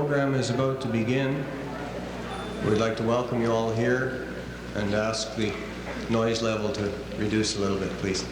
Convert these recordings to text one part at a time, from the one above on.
program is about to begin, we'd like to welcome you all here and ask the noise level to reduce a little bit, please.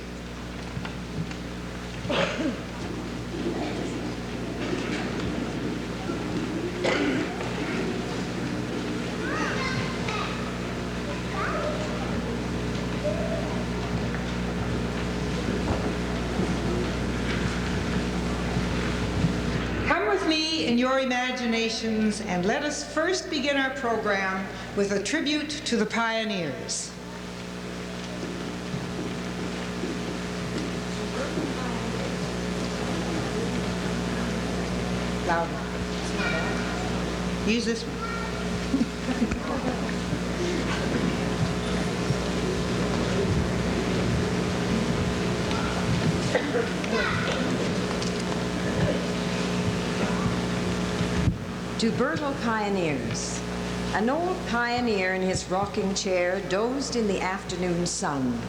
In your imaginations, and let us first begin our program with a tribute to the pioneers. Loud. Use this one. To Birtle pioneers. An old pioneer in his rocking chair dozed in the afternoon sun.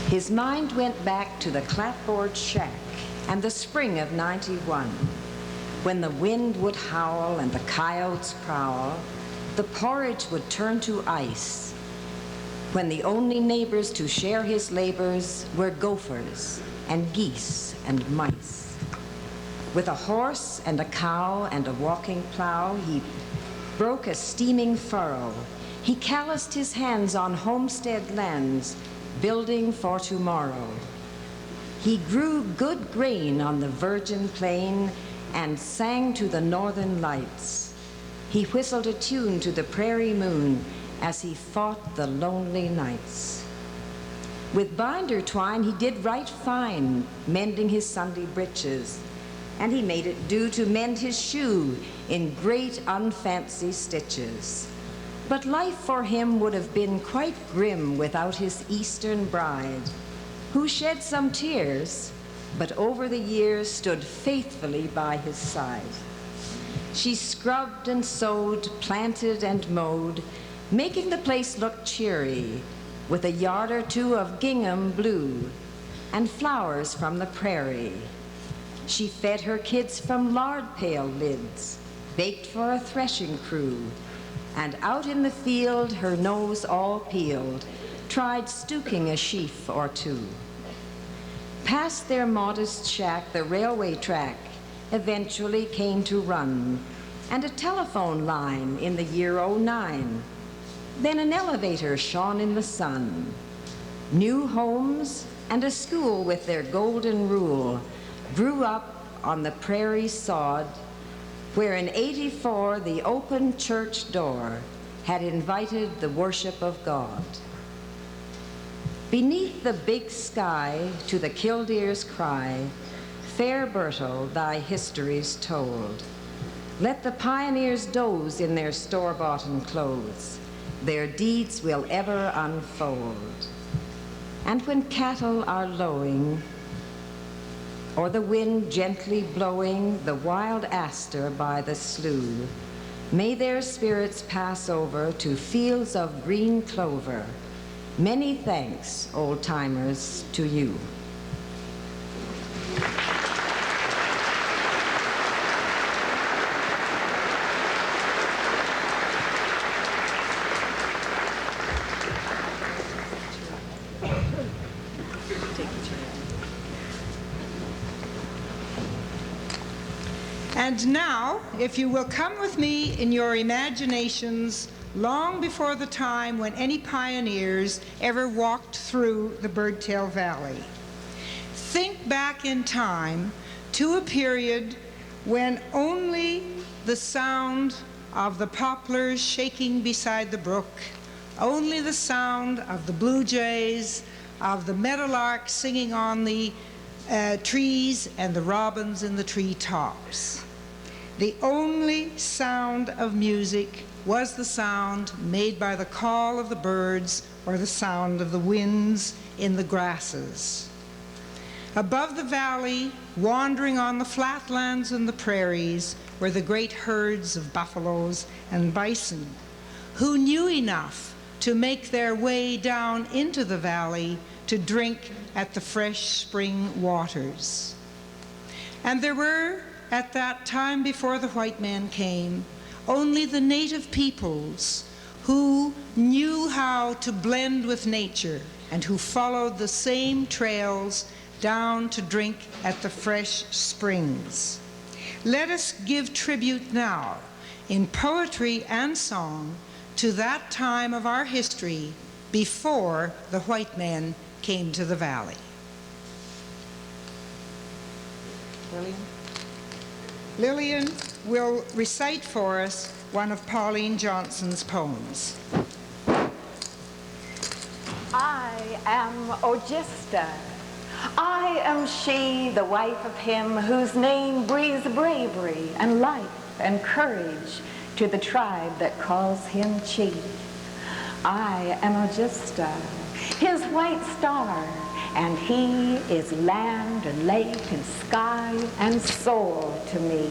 His mind went back to the clapboard shack and the spring of '91, when the wind would howl and the coyotes prowl, the porridge would turn to ice, when the only neighbors to share his labors were gophers and geese and mice. With a horse and a cow and a walking plow, he broke a steaming furrow. He calloused his hands on homestead lands, building for tomorrow. He grew good grain on the virgin plain and sang to the northern lights. He whistled a tune to the prairie moon as he fought the lonely nights. With binder twine he did right fine, mending his Sunday breeches, and he made it do to mend his shoe in great unfancy stitches. But life for him would have been quite grim without his Eastern bride, who shed some tears, but over the years stood faithfully by his side. She scrubbed and sewed, planted and mowed, making the place look cheery, with a yard or two of gingham blue and flowers from the prairie. She fed her kids from lard pail lids, baked for a threshing crew, and out in the field, her nose all peeled, tried stooking a sheaf or two. Past their modest shack, the railway track eventually came to run, and a telephone line in the year '09. Then an elevator shone in the sun. New homes and a school with their golden rule grew up on the prairie sod, where in '84 the open church door had invited the worship of God. Beneath the big sky, to the killdeer's cry, fair Birtle, thy history's told. Let the pioneers doze in their store-boughten clothes, their deeds will ever unfold. And when cattle are lowing, or the wind gently blowing the wild aster by the slough, may their spirits pass over to fields of green clover. Many thanks, old-timers, to you. And now, if you will come with me in your imaginations, long before the time when any pioneers ever walked through the Birdtail Valley. Think back in time to a period when only the sound of the poplars shaking beside the brook, only the sound of the blue jays, of the meadowlark singing on the trees, and the robins in the treetops. The only sound of music was the sound made by the call of the birds or the sound of the winds in the grasses. Above the valley, wandering on the flatlands and the prairies, were the great herds of buffaloes and bison, who knew enough to make their way down into the valley to drink at the fresh spring waters. And there were, at that time before the white man came, only the native peoples who knew how to blend with nature and who followed the same trails down to drink at the fresh springs. Let us give tribute now, in poetry and song, to that time of our history before the white men came to the valley. Lillian will recite for us one of Pauline Johnson's poems. I am Ogista. I am she, the wife of him whose name breathes bravery and life and courage to the tribe that calls him chief. I am Ogista, his white star, and he is land and lake and sky and soul to me.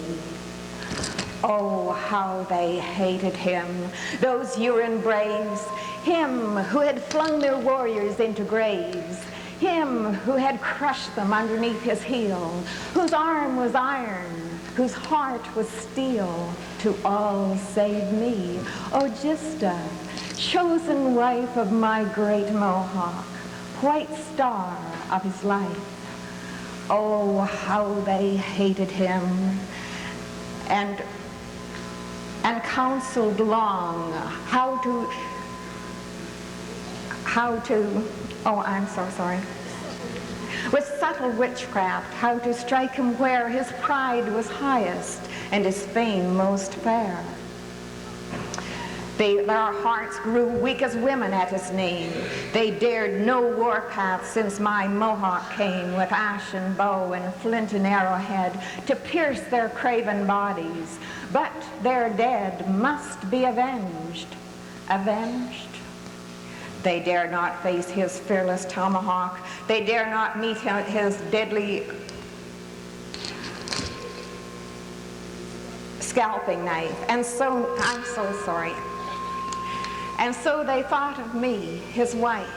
Oh, how they hated him, those Huron braves, him who had flung their warriors into graves, him who had crushed them underneath his heel, whose arm was iron, whose heart was steel, to all save me, Ogista, chosen wife of my great Mohawk, white star of his life. Oh, how they hated him, and counseled long how to, oh, I'm so sorry, with subtle witchcraft, how to strike him where his pride was highest and his fame most fair. Their hearts grew weak as women at his name. They dared no warpath since my Mohawk came with ashen bow and flint and arrowhead to pierce their craven bodies. But their dead must be avenged. Avenged? They dare not face his fearless tomahawk. They dare not meet his deadly scalping knife. And so, I'm so sorry. And so they thought of me, his wife.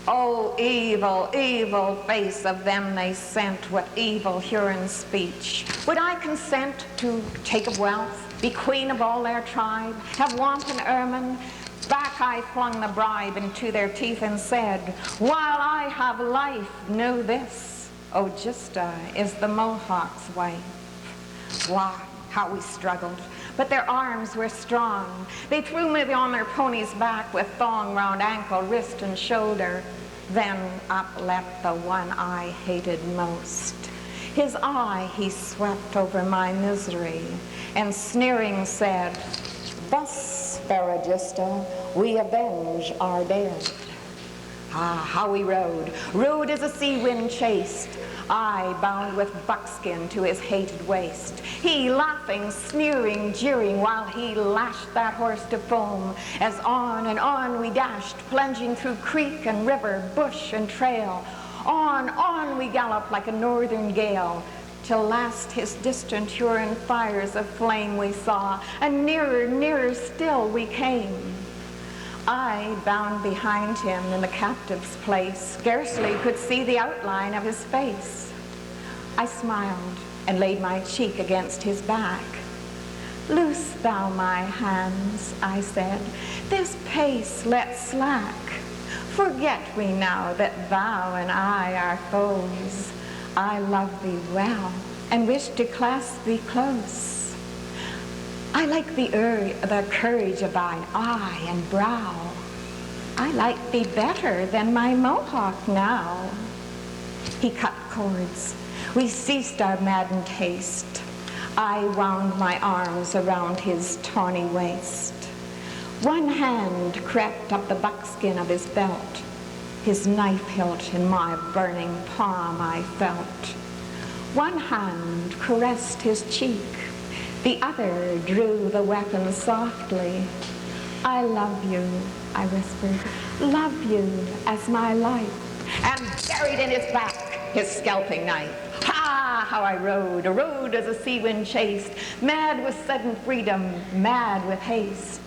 Oh, evil, evil face of them they sent with evil Huron speech. Would I consent to take of wealth, be queen of all their tribe, have wanton ermine? Back I flung the bribe into their teeth and said, while I have life, know this, Ogista is the Mohawk's wife. Why, how we struggled. But their arms were strong. They threw me on their pony's back with thong round ankle, wrist, and shoulder. Then up leapt the one I hated most. His eye he swept over my misery, and sneering said, thus, fair Ogista, we avenge our dead. Ah, how we rode, rode as a sea wind chased, I bound with buckskin to his hated waist. He laughing, sneering, jeering, while he lashed that horse to foam, as on and on we dashed, plunging through creek and river, bush and trail. On we galloped like a northern gale, till last his distant Huron fires of flame we saw, and nearer, nearer still we came. I, bound behind him in the captive's place, scarcely could see the outline of his face. I smiled and laid my cheek against his back. Loose thou my hands, I said, this pace let slack. Forget we now that thou and I are foes. I love thee well and wish to clasp thee close. I like the courage of thine eye and brow. I like thee better than my Mohawk now. He cut cords. We ceased our maddened haste. I wound my arms around his tawny waist. One hand crept up the buckskin of his belt. His knife hilt in my burning palm I felt. One hand caressed his cheek. The other drew the weapon softly. I love you, I whispered, love you as my life. And buried in his back his scalping knife. Ha! How I rode as a sea wind chased, mad with sudden freedom, mad with haste.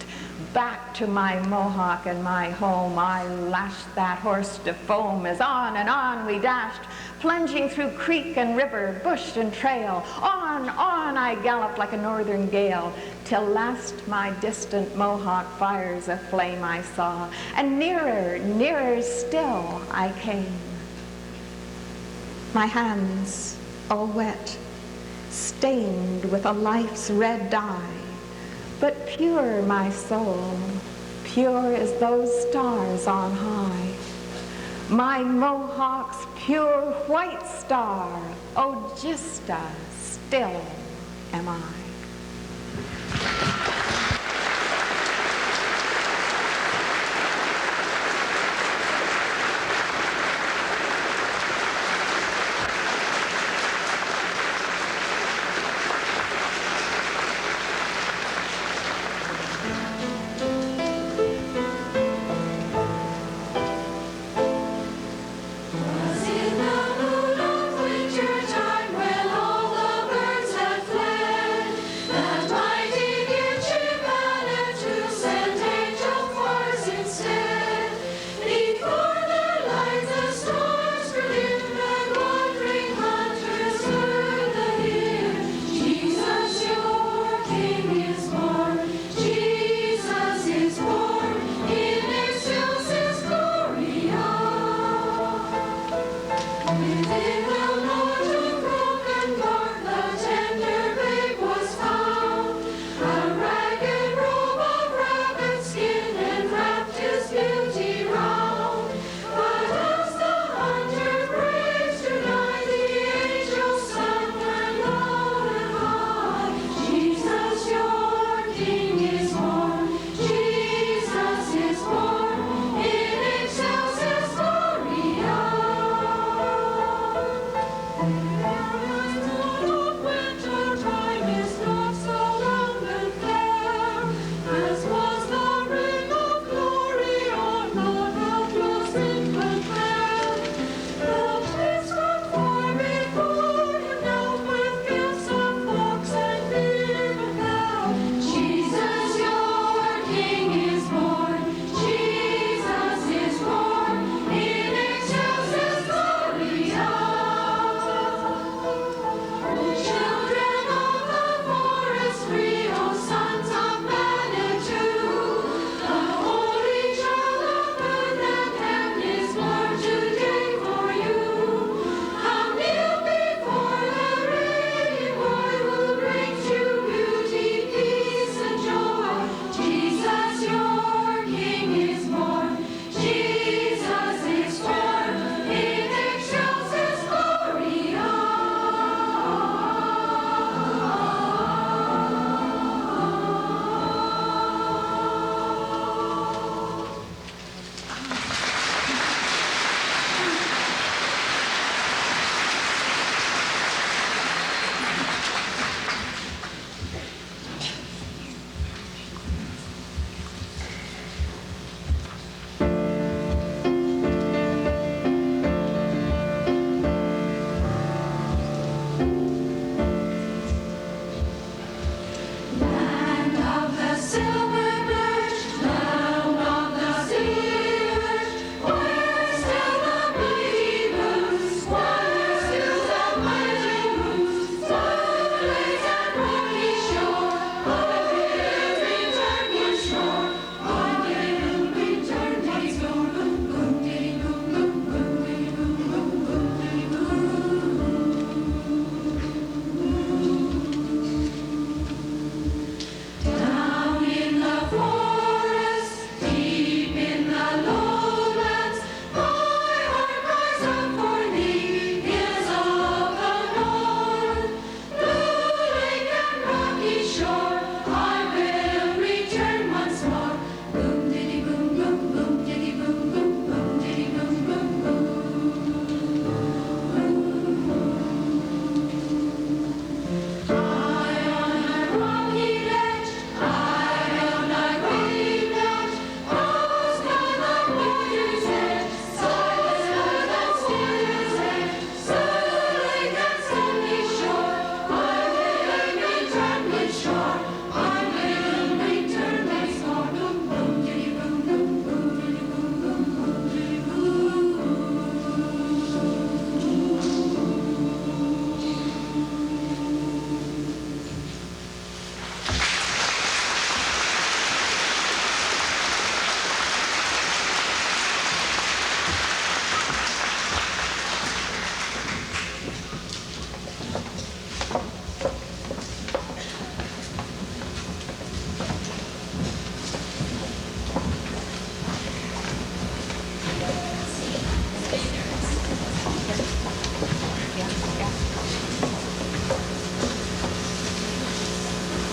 Back to my Mohawk and my home, I lashed that horse to foam as on and on we dashed, plunging through creek and river, bush and trail. On I galloped like a northern gale, till last my distant Mohawk fires a flame I saw, and nearer, nearer still I came. My hands all wet, stained with a life's red dye, but pure my soul, pure as those stars on high. My Mohawk's pure white star, oh, just as still am I. That mighty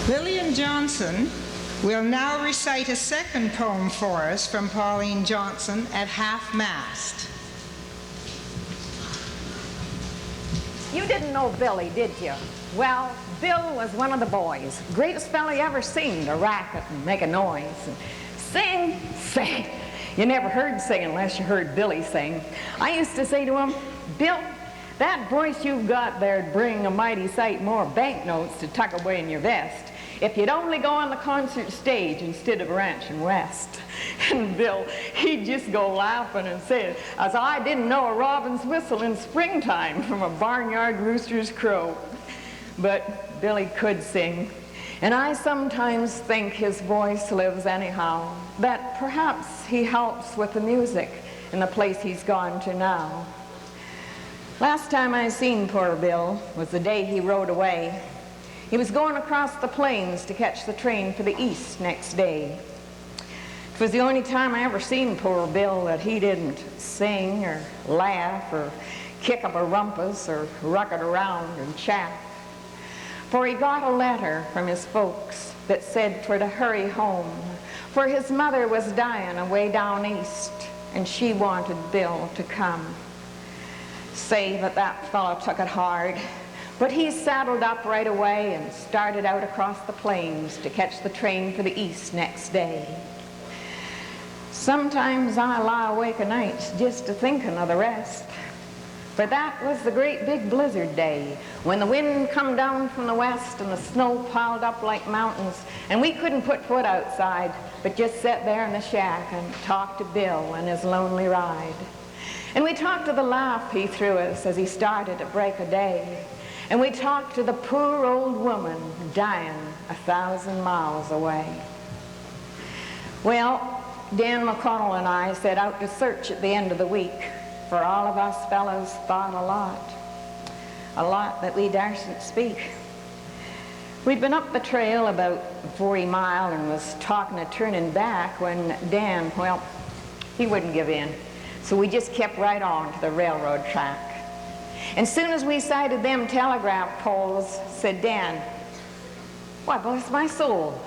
Lillian Johnson will now recite a second poem for us from Pauline Johnson at half-mast. You didn't know Billy, did you? Well, Bill was one of the boys. Greatest fella you ever seen to racket and make a noise. And sing. You never heard sing unless you heard Billy sing. I used to say to him, Bill, that voice you've got there'd bring a mighty sight more banknotes to tuck away in your vest if you'd only go on the concert stage instead of ranching west. And Bill, he'd just go laughing and say, as I didn't know a robin's whistle in springtime from a barnyard rooster's crow. But Billy could sing, and I sometimes think his voice lives anyhow, that perhaps he helps with the music in the place he's gone to now. Last time I seen poor Bill was the day he rode away. He was going across the plains to catch the train for the east next day. It was the only time I ever seen poor Bill that he didn't sing or laugh or kick up a rumpus or rucket around and chaff. For he got a letter from his folks that said for to hurry home, for his mother was dying away down east, and she wanted Bill to come. Say, but that fellow took it hard. But he saddled up right away and started out across the plains to catch the train for the east next day. Sometimes I lie awake at nights just a-thinking of the rest. For that was the great big blizzard day, when the wind come down from the west and the snow piled up like mountains, and we couldn't put foot outside, but just sit there in the shack and talk to Bill and his lonely ride. And we talked to the laugh he threw us as he started at break of day. And we talked to the poor old woman dying 1,000 miles away. Well, Dan McConnell and I set out to search at the end of the week, for all of us fellows thought a lot that we darsn't speak. We'd been up the trail about 40 mile and was talking of turning back when Dan, well, he wouldn't give in. So we just kept right on to the railroad track. And soon as we sighted them telegraph poles, said Dan, why, bless my soul,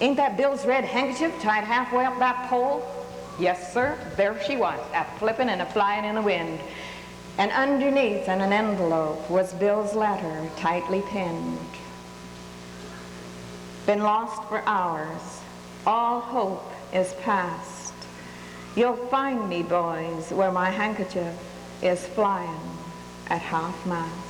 ain't that Bill's red handkerchief tied halfway up that pole? Yes, sir, there she was, a-flipping and a-flying in the wind. And underneath in an envelope was Bill's letter, tightly pinned. Been lost for hours, all hope is past. You'll find me, boys, where my handkerchief is flying at half-mast.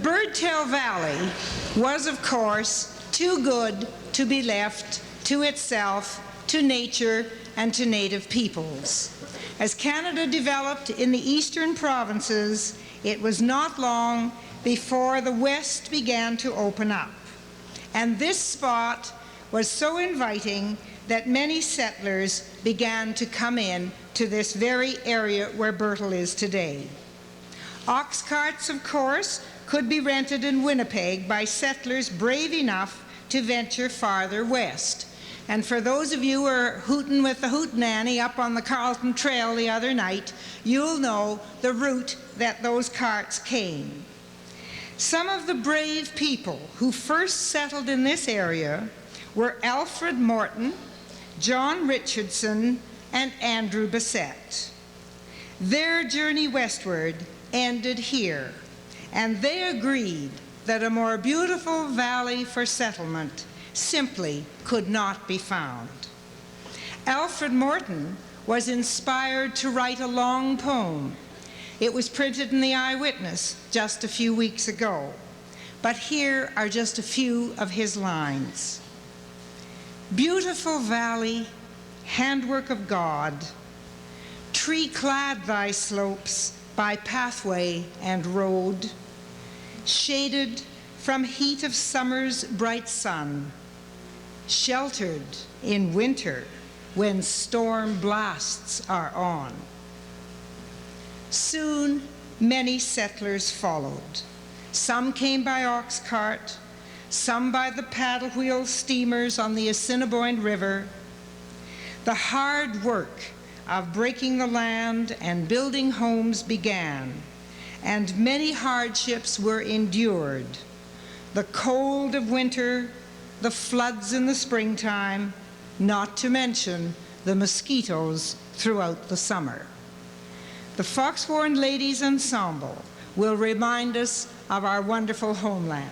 Birtle Valley was, of course, too good to be left to itself, to nature, and to native peoples. As Canada developed in the eastern provinces, it was not long before the West began to open up. And this spot was so inviting that many settlers began to come in to this very area where Birtle is today. Ox carts, of course, could be rented in Winnipeg by settlers brave enough to venture farther west. And for those of you who were hooting with the hootenanny up on the Carleton Trail the other night, you'll know the route that those carts came. Some of the brave people who first settled in this area were Alfred Morton, John Richardson, and Andrew Bassett. Their journey westward ended here, and they agreed that a more beautiful valley for settlement simply could not be found. Alfred Morton was inspired to write a long poem. It was printed in the Eyewitness just a few weeks ago, but here are just a few of his lines. Beautiful valley, handwork of God, tree-clad thy slopes by pathway and road, shaded from heat of summer's bright sun, sheltered in winter when storm blasts are on. Soon many settlers followed. Some came by ox cart, some by the paddle wheel steamers on the Assiniboine River. The hard work of breaking the land and building homes began, and many hardships were endured. The cold of winter, the floods in the springtime, not to mention the mosquitoes throughout the summer. The Foxhorn Ladies Ensemble will remind us of our wonderful homeland.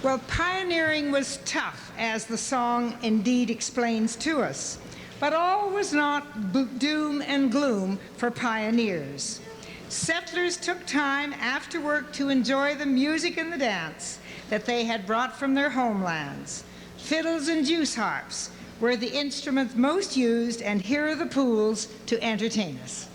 Well, pioneering was tough, as the song indeed explains to us, but all was not doom and gloom for pioneers. Settlers took time after work to enjoy the music and the dance that they had brought from their homelands. Fiddles and juice harps were the instruments most used, and here are the pools to entertain us.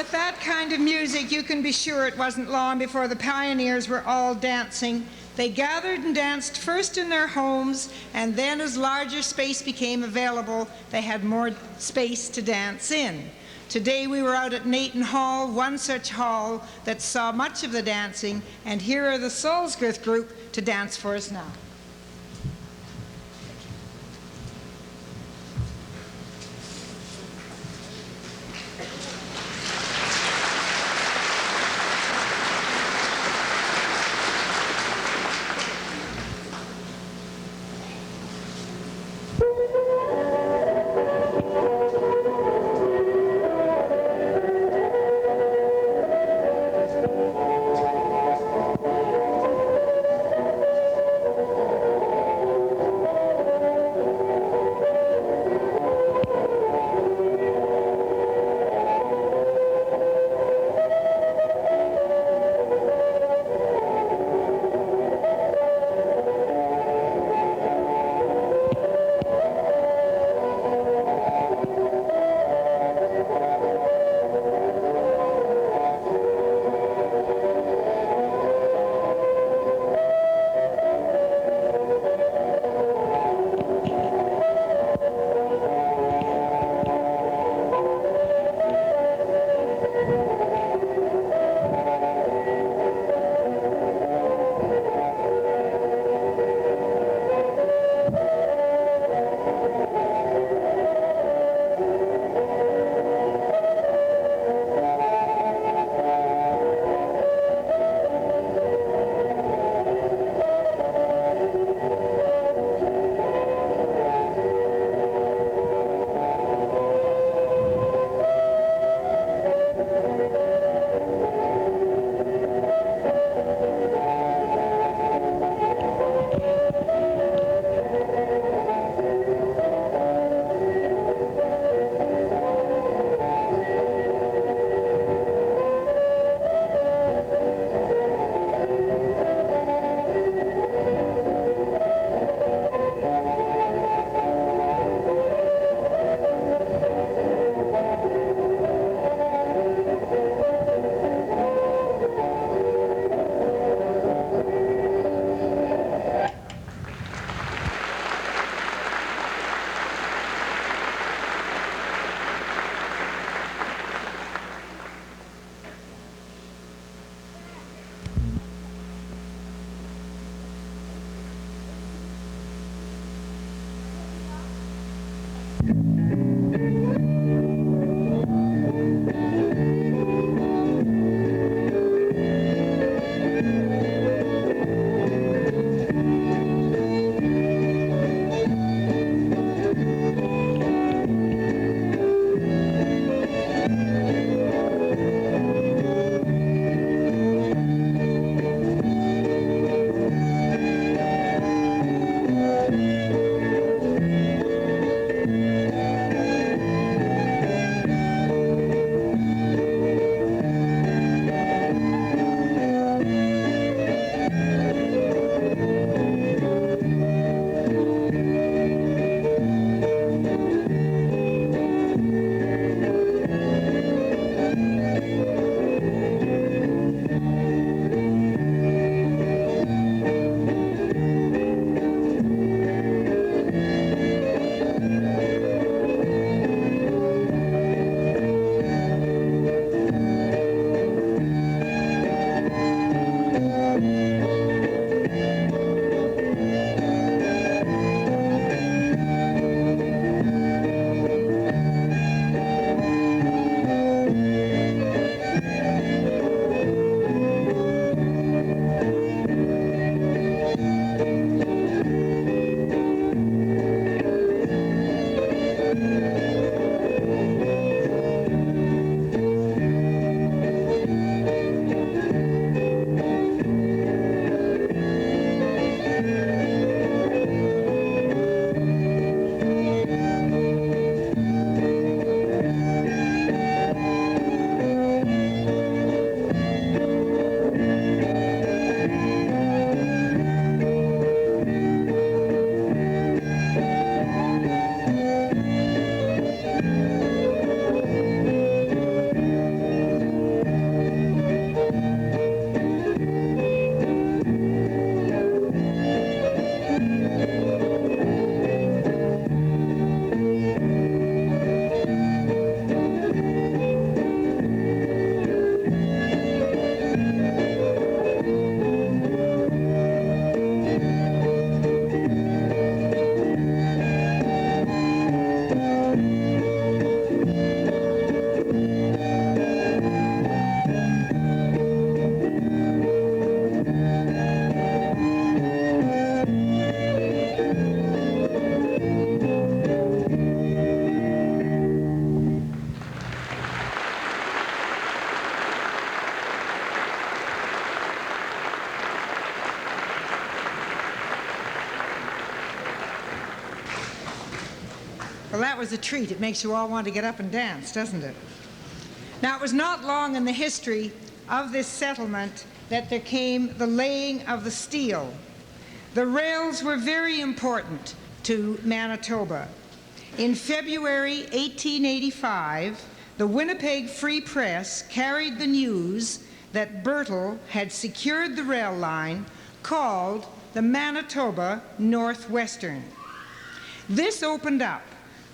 with that kind of music, you can be sure it wasn't long before the pioneers were all dancing. They gathered and danced first in their homes, and then as larger space became available, they had more space to dance in. Today we were out at Naton Hall, one such hall that saw much of the dancing, and here are the Solsgrith group to dance for us now. Well, that was a treat. It makes you all want to get up and dance, doesn't it? Now, it was not long in the history of this settlement that there came the laying of the steel. The rails were very important to Manitoba. In February 1885, the Winnipeg Free Press carried the news that Birtle had secured the rail line called the Manitoba Northwestern. This opened up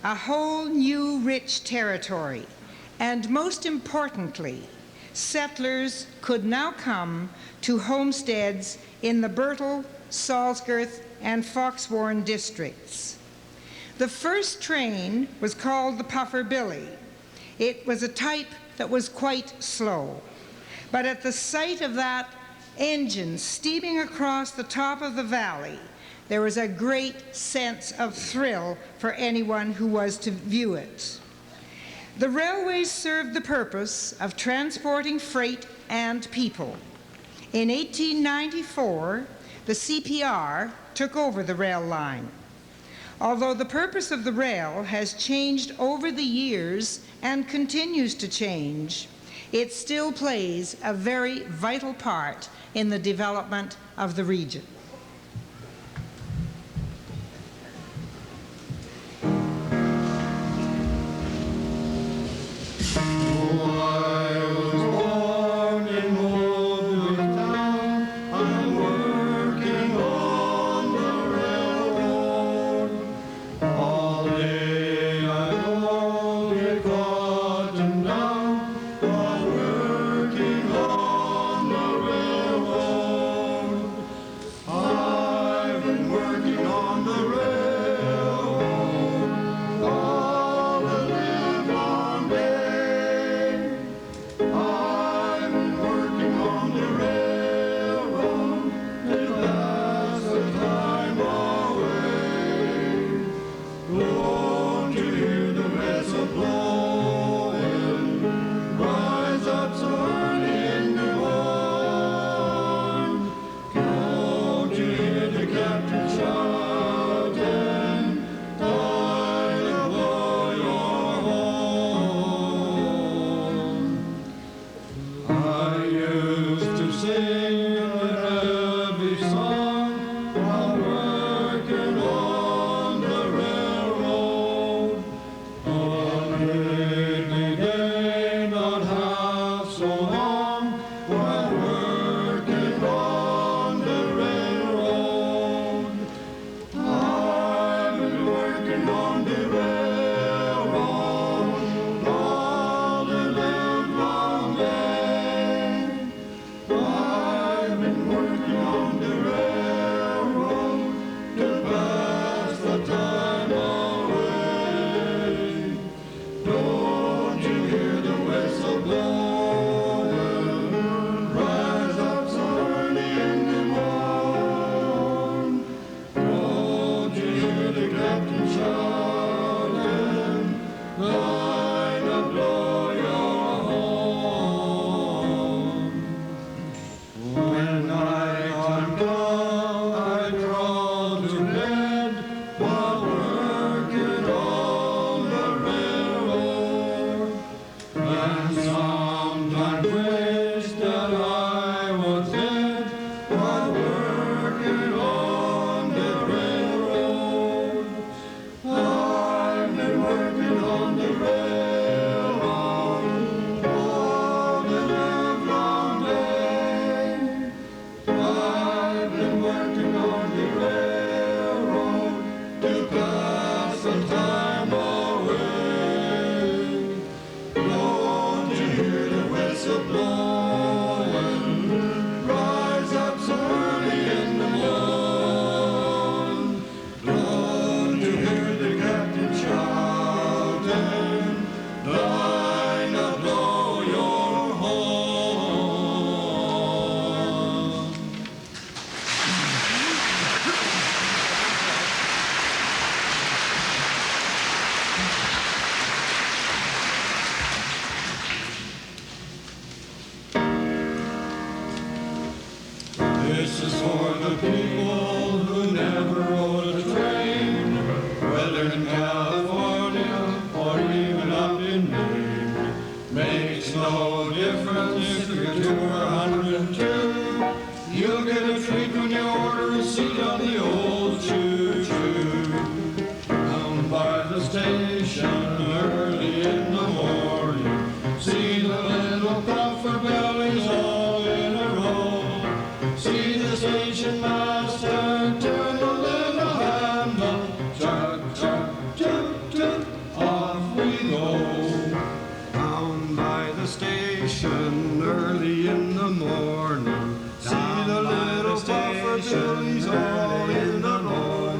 a whole new rich territory, and most importantly, settlers could now come to homesteads in the Birtle, Salsgirth, and Foxwarren districts. The first train was called the Puffer Billy. It was a type that was quite slow, but at the sight of that engine steaming across the top of the valley, there was a great sense of thrill for anyone who was to view it. The railways served the purpose of transporting freight and people. In 1894, the CPR took over the rail line. Although the purpose of the rail has changed over the years and continues to change, it still plays a very vital part in the development of the region. This is for the people who never rode a train, whether in California You'll get a treat when you order a seat on the old choo-choo. Down by the station early in the morning, see the little puffer bellies all in a row. See the station master turn the little handle, chug, chug, toot, toot, off we go. Down by the station early in the morning, see the little puffer bellies all in a row.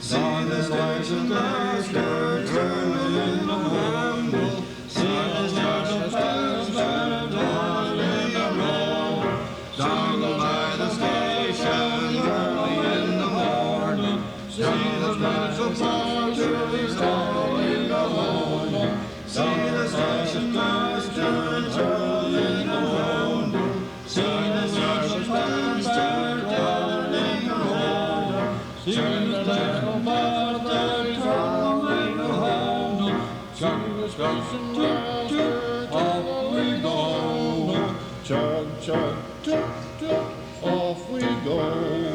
See the station master turn the little handle, see the station master all in a row. Down by the station early in the morning, see the little puffer bellies all in a row. See the station master turn in a row. See the station master turn in a row. See the station master turn in a row. Chug the station master, off we go. Chug, chug, chug, chug, off we go.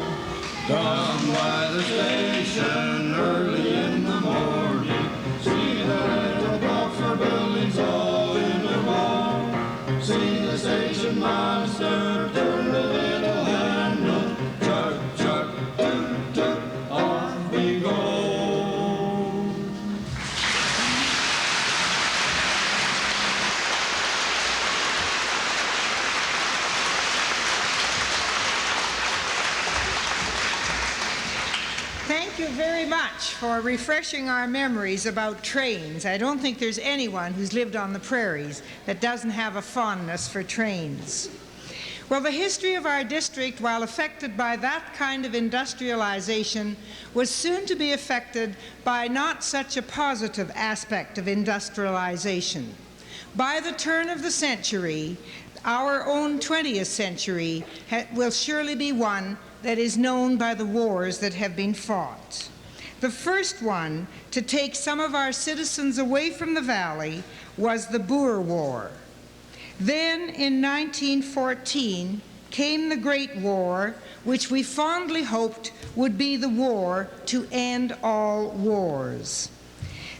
Down by the station early in the morning, see the little puffer bellies all in a row. See the station master turn the little handle, chug, chug, toot, toot, off we go. Thank you very much for refreshing our memories about trains. I don't think there's anyone who's lived on the prairies that doesn't have a fondness for trains. Well, the history of our district, while affected by that kind of industrialization, was soon to be affected by not such a positive aspect of industrialization. By the turn of the century, our own 20th century will surely be one that is known by the wars that have been fought. The first one to take some of our citizens away from the valley was the Boer War. Then in 1914 came the Great War, which we fondly hoped would be the war to end all wars.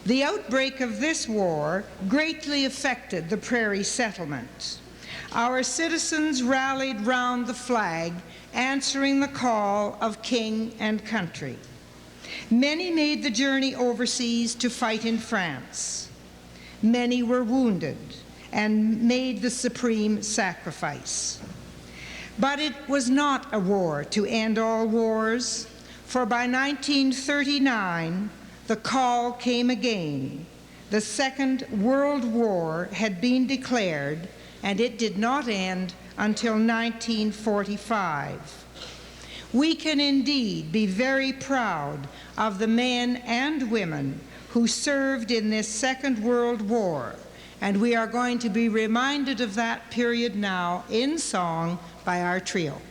The outbreak of this war greatly affected the prairie settlement. Our citizens rallied round the flag, answering the call of king and country. Many made the journey overseas to fight in France. Many were wounded and made the supreme sacrifice. But it was not a war to end all wars, for by 1939, the call came again. The Second World War had been declared, and it did not end until 1945. We can indeed be very proud of the men and women who served in this Second World War, and we are going to be reminded of that period now in song by our trio.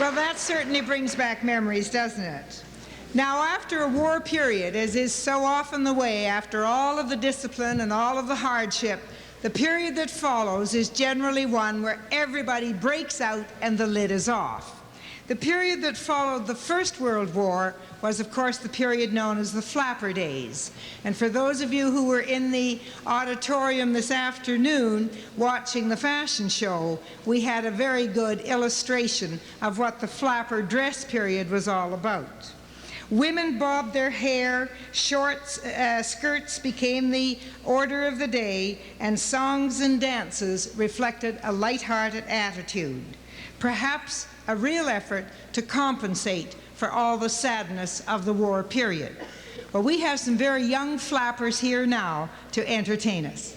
Well, that certainly brings back memories, doesn't it? Now, after a war period, as is so often the way, after all of the discipline and all of the hardship, the period that follows is generally one where everybody breaks out and the lid is off. The period that followed the First World War was, of course, the period known as the Flapper Days. And for those of you who were in the auditorium this afternoon watching the fashion show, we had a very good illustration of what the flapper dress period was all about. Women bobbed their hair, skirts became the order of the day, and songs and dances reflected a light-hearted attitude. Perhaps a real effort to compensate for all the sadness of the war period. Well, we have some very young flappers here now to entertain us.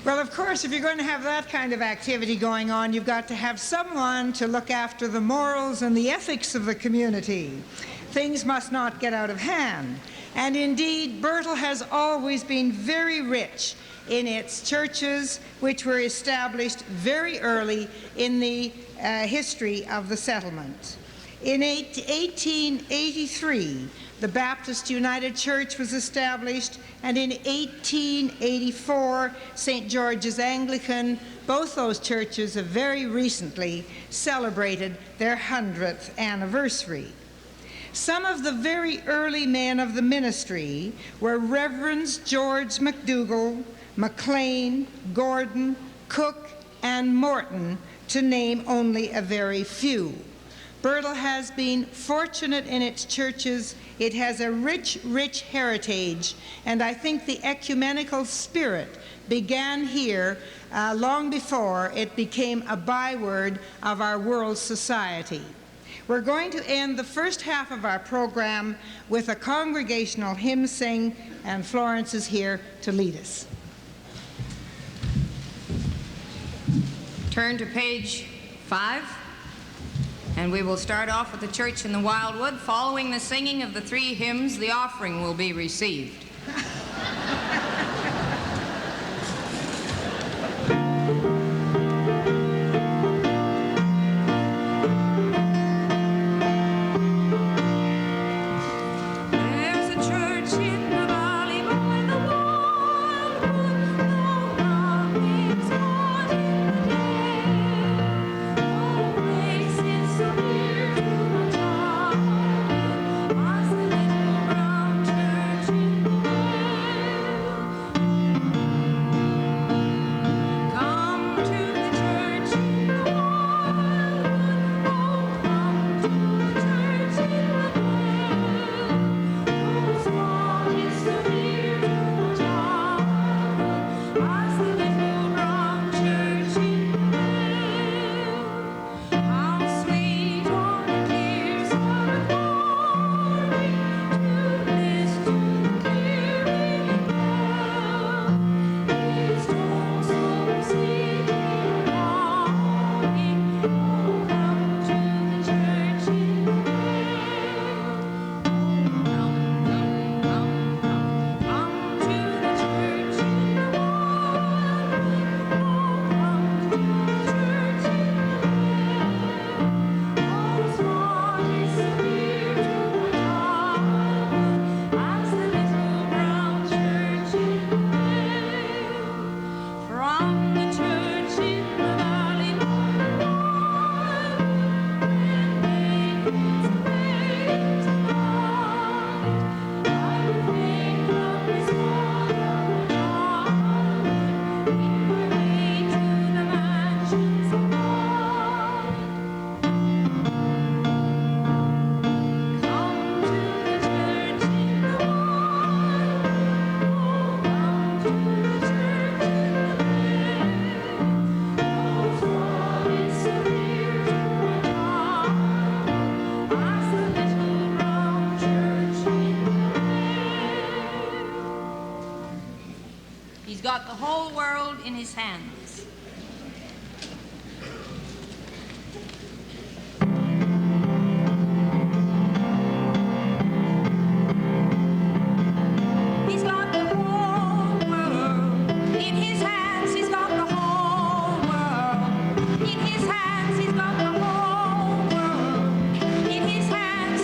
Well, of course, if you're going to have that kind of activity going on, you've got to have someone to look after the morals and the ethics of the community. Things must not get out of hand. And indeed, Birtle has always been very rich in its churches, which were established very early in the history of the settlement. In 1883, the Baptist United Church was established, and in 1884, St. George's Anglican. Both those churches have very recently celebrated their 100th anniversary. Some of the very early men of the ministry were Reverends George McDougall, McLean, Gordon, Cook, and Morton, to name only a very few. Birtle has been fortunate in its churches. It has a rich, rich heritage, and I think the ecumenical spirit began here long before it became a byword of our world society. We're going to end the first half of our program with a congregational hymn sing, and Florence is here to lead us. Turn to page 5, and we will start off with the church in the Wildwood. Following the singing of the 3 hymns, the offering will be received. He's got the whole world in his hands. He's got the whole world in his hands. He's got the whole world in his hands. He's got the whole world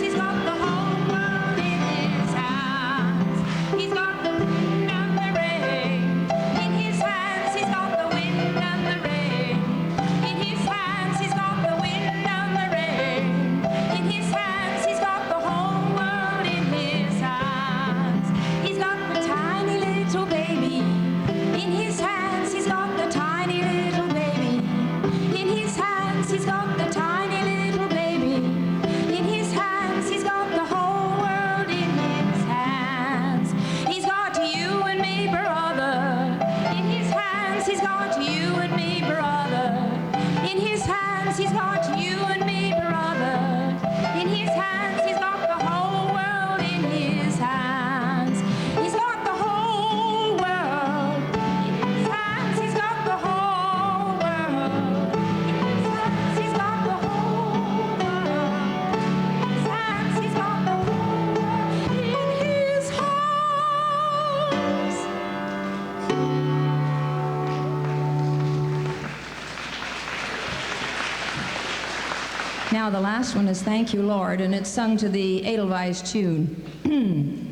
in his hands. He's got the whole world in his hands. He's got the wind and the rain in his hands. He's got the wind and the rain in his hands. He's got the wind and the rain in his hands. He's got the whole world in his hands. He's got the tiny little baby in his hands. He's got the tiny little baby in his hands. He's got the tiny little baby in his hands. He's got the whole world in his hands. He's got you and me, brother, in his hands. He's got you and me, brother, in his hands. He's got you and me, brother, in his hands. He's got the whole world in his hands. He's got the whole world in his hands. He's got Now the last one is Thank You, Lord, and it's sung to the Edelweiss tune.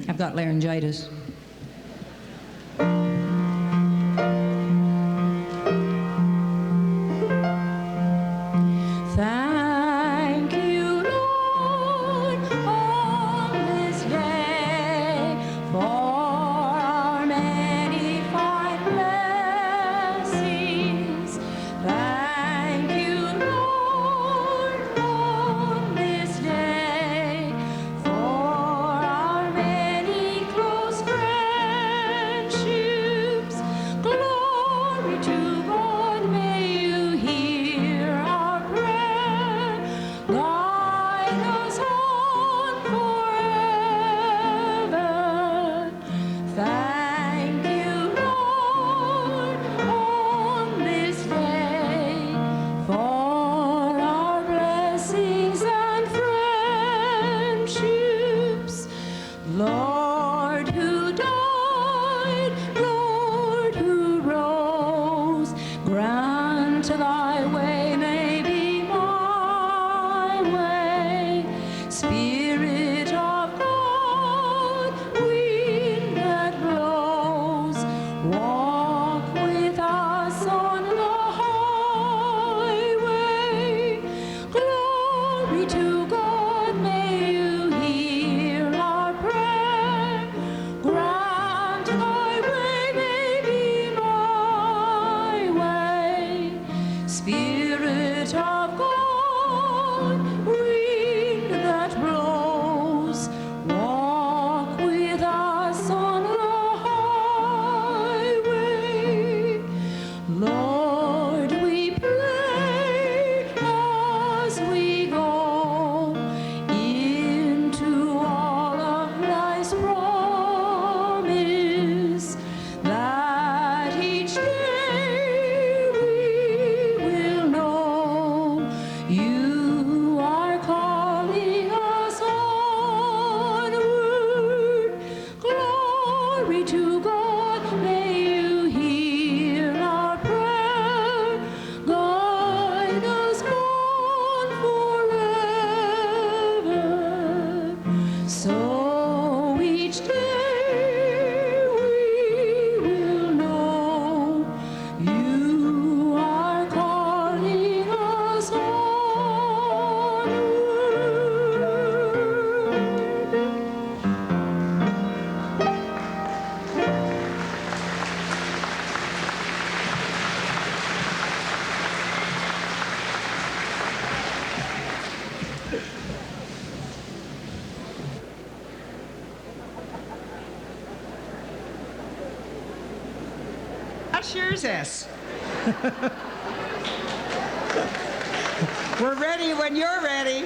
I've got laryngitis. Thank you, Lord, on this day for our many fine blessings. Thank you, Lord, on this day for our many close friendships. Glory to God, may you hear our prayer. Guide us on forever. Thank you, Lord, on this day for our blessings and friendships. Lord who died, Lord who rose, grant thy way may be my way. Spirit of God, wind that blows, walk with us on the highway. Glory to God, may you hear our prayer. Grant thy way may be my way. Spirit of God, wind that blows, walk with us on the highway. Lord, we pray as we go into all of life's promise, that each day we will know you are calling us onward. Glory to God, may you hear our prayer. Guide us on forever. So each day we will know you are calling us onward. Ushers S. We're ready when you're ready.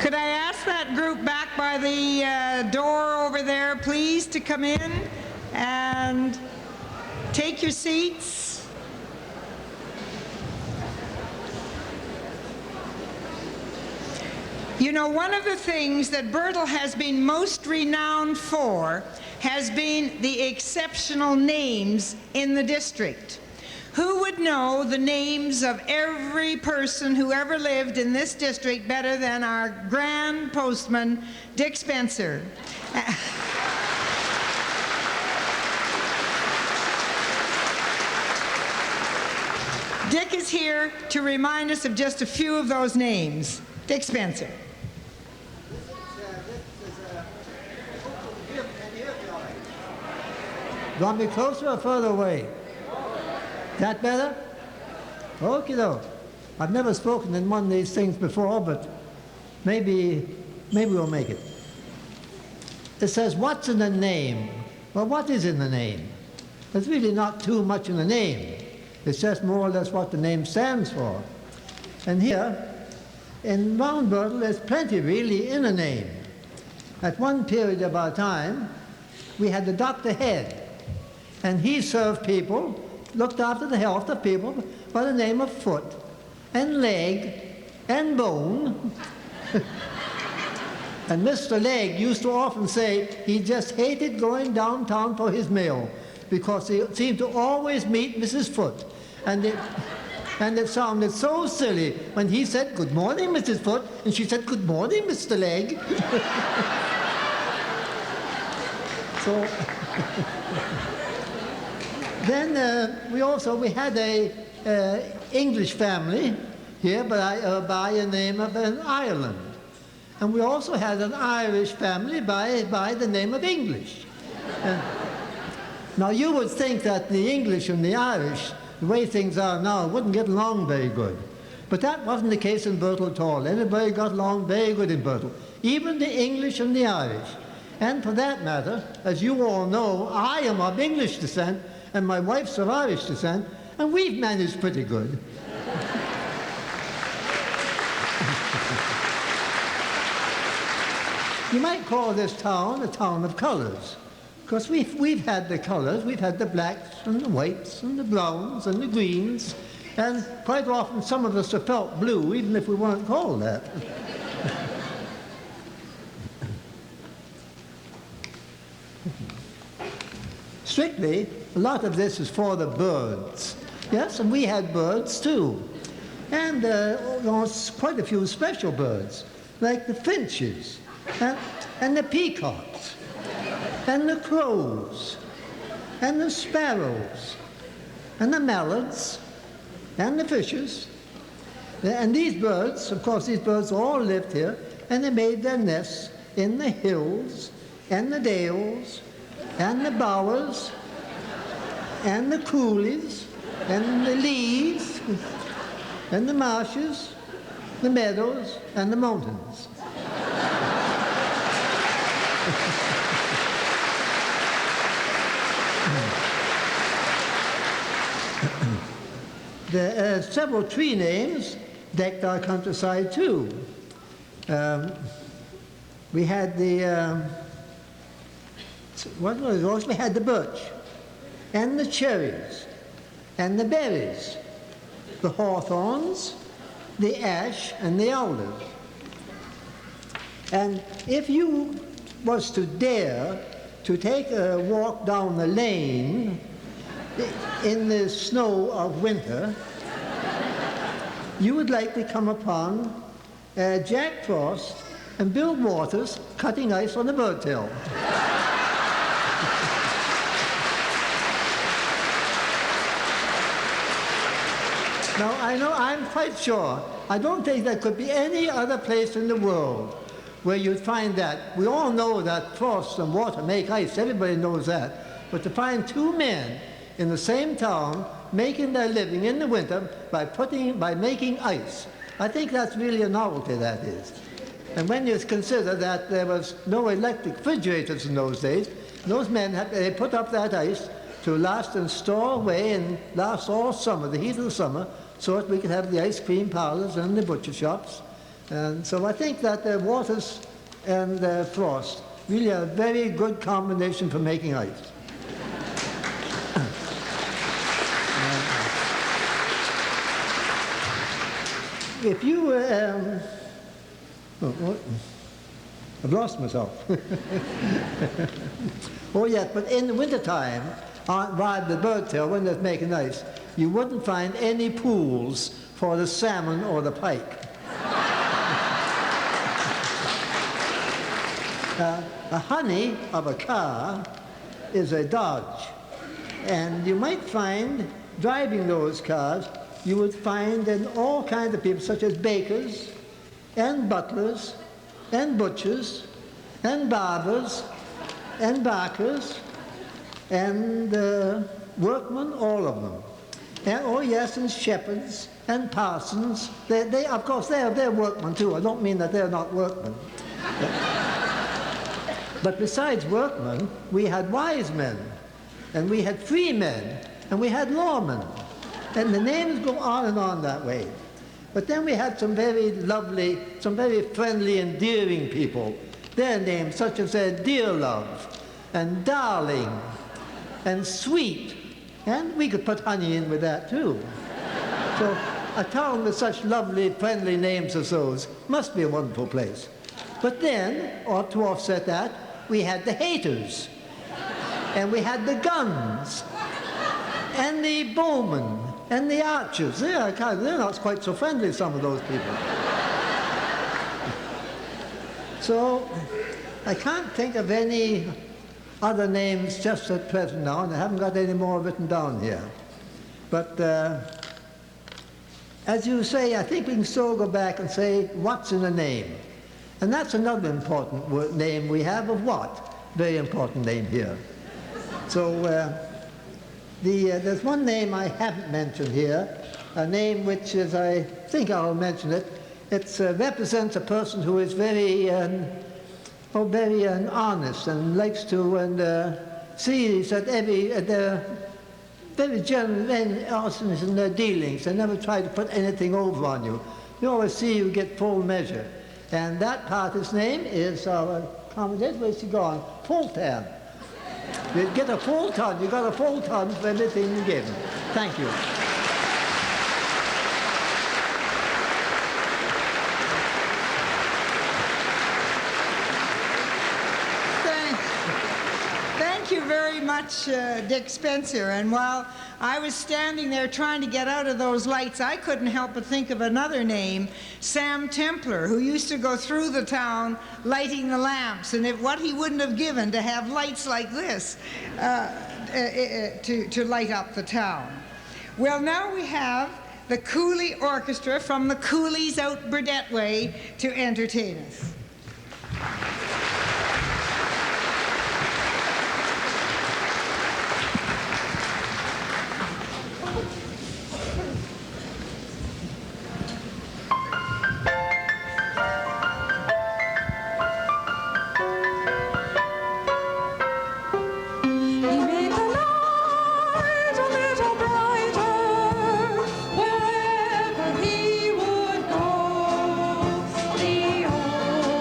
Could I ask that group back by the door over there, please, to come in and take your seats? You know, one of the things that Birtle has been most renowned for has been the exceptional names in the district. Who would know the names of every person who ever lived in this district better than our grand postman, Dick Spencer? Dick is here to remind us of just a few of those names. Dick Spencer. You want me closer or further away? That better? Okay, though. I've never spoken in one of these things before, but maybe we'll make it. It says, what's in the name? Well, what is in the name? There's really not too much in the name. It's just more or less what the name stands for. And here, in Mount Birtle, there's plenty really in a name. At one period of our time, we had the Dr. Head, and he served people, looked after the health of people by the name of Foot and Leg and Bone. And Mr. Leg used to often say he just hated going downtown for his mail. because they seemed to always meet Mrs. Foot. And it sounded so silly when he said, "Good morning, Mrs. Foot," and she said, "Good morning, Mr. Leg." So then we had a English family here by the name of Ireland. And we also had an Irish family by the name of English. Now you would think that the English and the Irish, the way things are now, wouldn't get along very good. But that wasn't the case in Birtle at all. Everybody got along very good in Birtle, even the English and the Irish. And for that matter, as you all know, I am of English descent and my wife's of Irish descent, and we've managed pretty good. You might call this town a town of colors, because we've had the colors. We've had the blacks and the whites and the browns and the greens, and quite often some of us have felt blue, even if we weren't called that. Strictly, a lot of this is for the birds. Yes, and we had birds too. And quite a few special birds, like the finches, and the peacocks, and the crows, and the sparrows, and the mallards, and the fishes. And these birds, of course, these birds all lived here, and they made their nests in the hills, and the dales, and the bowers, and the coulees, and the leas, and the marshes, the meadows, and the mountains. There are several tree names decked our countryside too. We had the what was it? We had the birch, and the cherries, and the berries, the hawthorns, the ash, and the alders. And if you was to dare to take a walk down the lane in the snow of winter, you would likely come upon Jack Frost and Bill Waters cutting ice on the bird tail. Now, I know, I'm quite sure, I don't think there could be any other place in the world where you'd find that. We all know that frost and water make ice, everybody knows that. But to find two men in the same town making their living in the winter by making ice, I think that's really a novelty, that is. And when you consider that there was no electric refrigerators in those days, those men they put up that ice to last and store away and last all summer, the heat of the summer, so that we could have the ice cream parlors and the butcher shops. And so I think that Waters and Frost really are a very good combination for making ice. If you I've lost myself. Oh yes, but in the wintertime, by the bird tail, when they're making ice, you wouldn't find any pools for the salmon or the pike. A honey of a car is a Dodge, and you might find, driving those cars, you would find all kinds of people, such as bakers, and butlers, and butchers, and barbers, and barkers, and workmen, all of them. And, oh yes, and shepherds, and parsons. They of course, they're workmen too. I don't mean that they're not workmen. But besides workmen, we had wise men, and we had free men, and we had lawmen. And the names go on and on that way. But then we had some very lovely, some very friendly, endearing people. Their names, such as Dear Love, and Darling, and Sweet. And we could put honey in with that too. So a town with such lovely, friendly names as those must be a wonderful place. But then, or to offset that, we had the haters. And we had the guns, and the bowmen, and the archers. They're not quite so friendly, some of those people. So I can't think of any other names just at present now, and I haven't got any more written down here. But as you say, I think we can still go back and say, what's in a name? And that's another important name we have of what? Very important name here. So there's one name I haven't mentioned here, a name which is, I think I'll mention it. It represents a person who is very honest and likes to see that they're very generous and honest in their dealings. They never try to put anything over on you. You always see you get full measure. And that party's name is our commentator, where's he gone? Fulton. You get a full ton. You got a full ton for everything you give. Thank you. Thank you very much, Dick Spencer. And while I was standing there trying to get out of those lights, I couldn't help but think of another name, Sam Templar, who used to go through the town lighting the lamps, and what he wouldn't have given to have lights like this to light up the town. Well, now we have the Coolie Orchestra from the Coolies out Burdett Way to entertain us. Wherever he would go, the old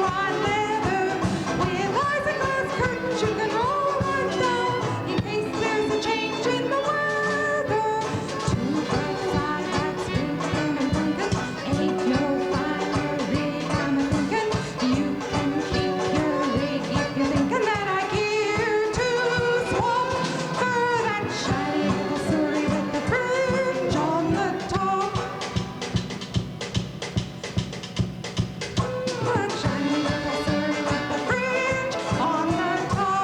fine leather with icicles, curtains you can roll right down in case there's a change in the weather. Two bird-side hats, Fulton and Duncan, ain't no finer rig, I'm a-thinking. You can keep your rig if you're thinking that I care to swap for that shiny little Surrey with the fringe on the top. That shiny little Surrey with the fringe on the top.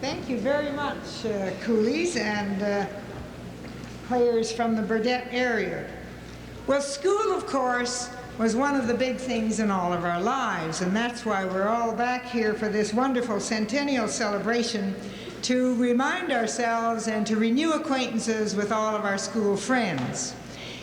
Thank you very much, coolies and players from the Burdett area. Well, school, of course, was one of the big things in all of our lives, and that's why we're all back here for this wonderful Centennial celebration to remind ourselves and to renew acquaintances with all of our school friends.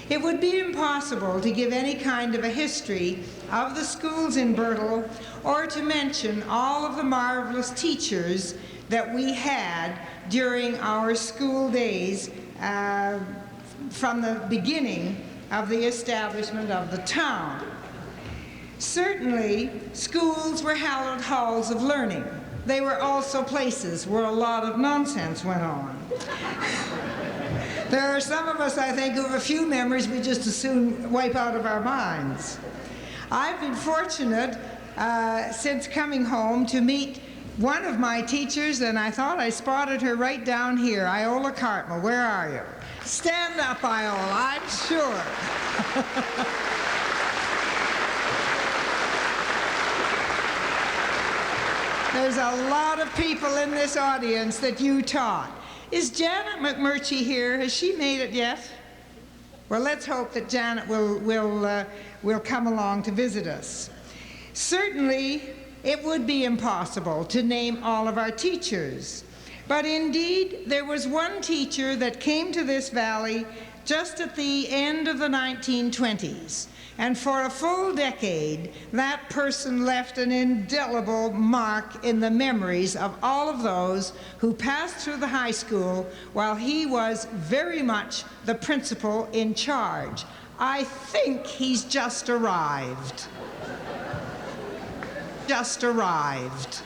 It would be impossible to give any kind of a history of the schools in Birtle or to mention all of the marvelous teachers that we had during our school days from the beginning of the establishment of the town. Certainly, schools were hallowed halls of learning. They were also places where a lot of nonsense went on. There are some of us, I think, who have a few memories we just as soon wipe out of our minds. I've been fortunate since coming home to meet one of my teachers, and I thought I spotted her right down here. Iola Cartmel, where are you? Stand up, Iola, I'm sure. There's a lot of people in this audience that you taught. Is Janet McMurtry here? Has she made it yet? Well, let's hope that Janet will come along to visit us. Certainly, it would be impossible to name all of our teachers. But indeed, there was one teacher that came to this valley just at the end of the 1920s. And for a full decade, that person left an indelible mark in the memories of all of those who passed through the high school while he was very much the principal in charge. I think he's just arrived. Just arrived.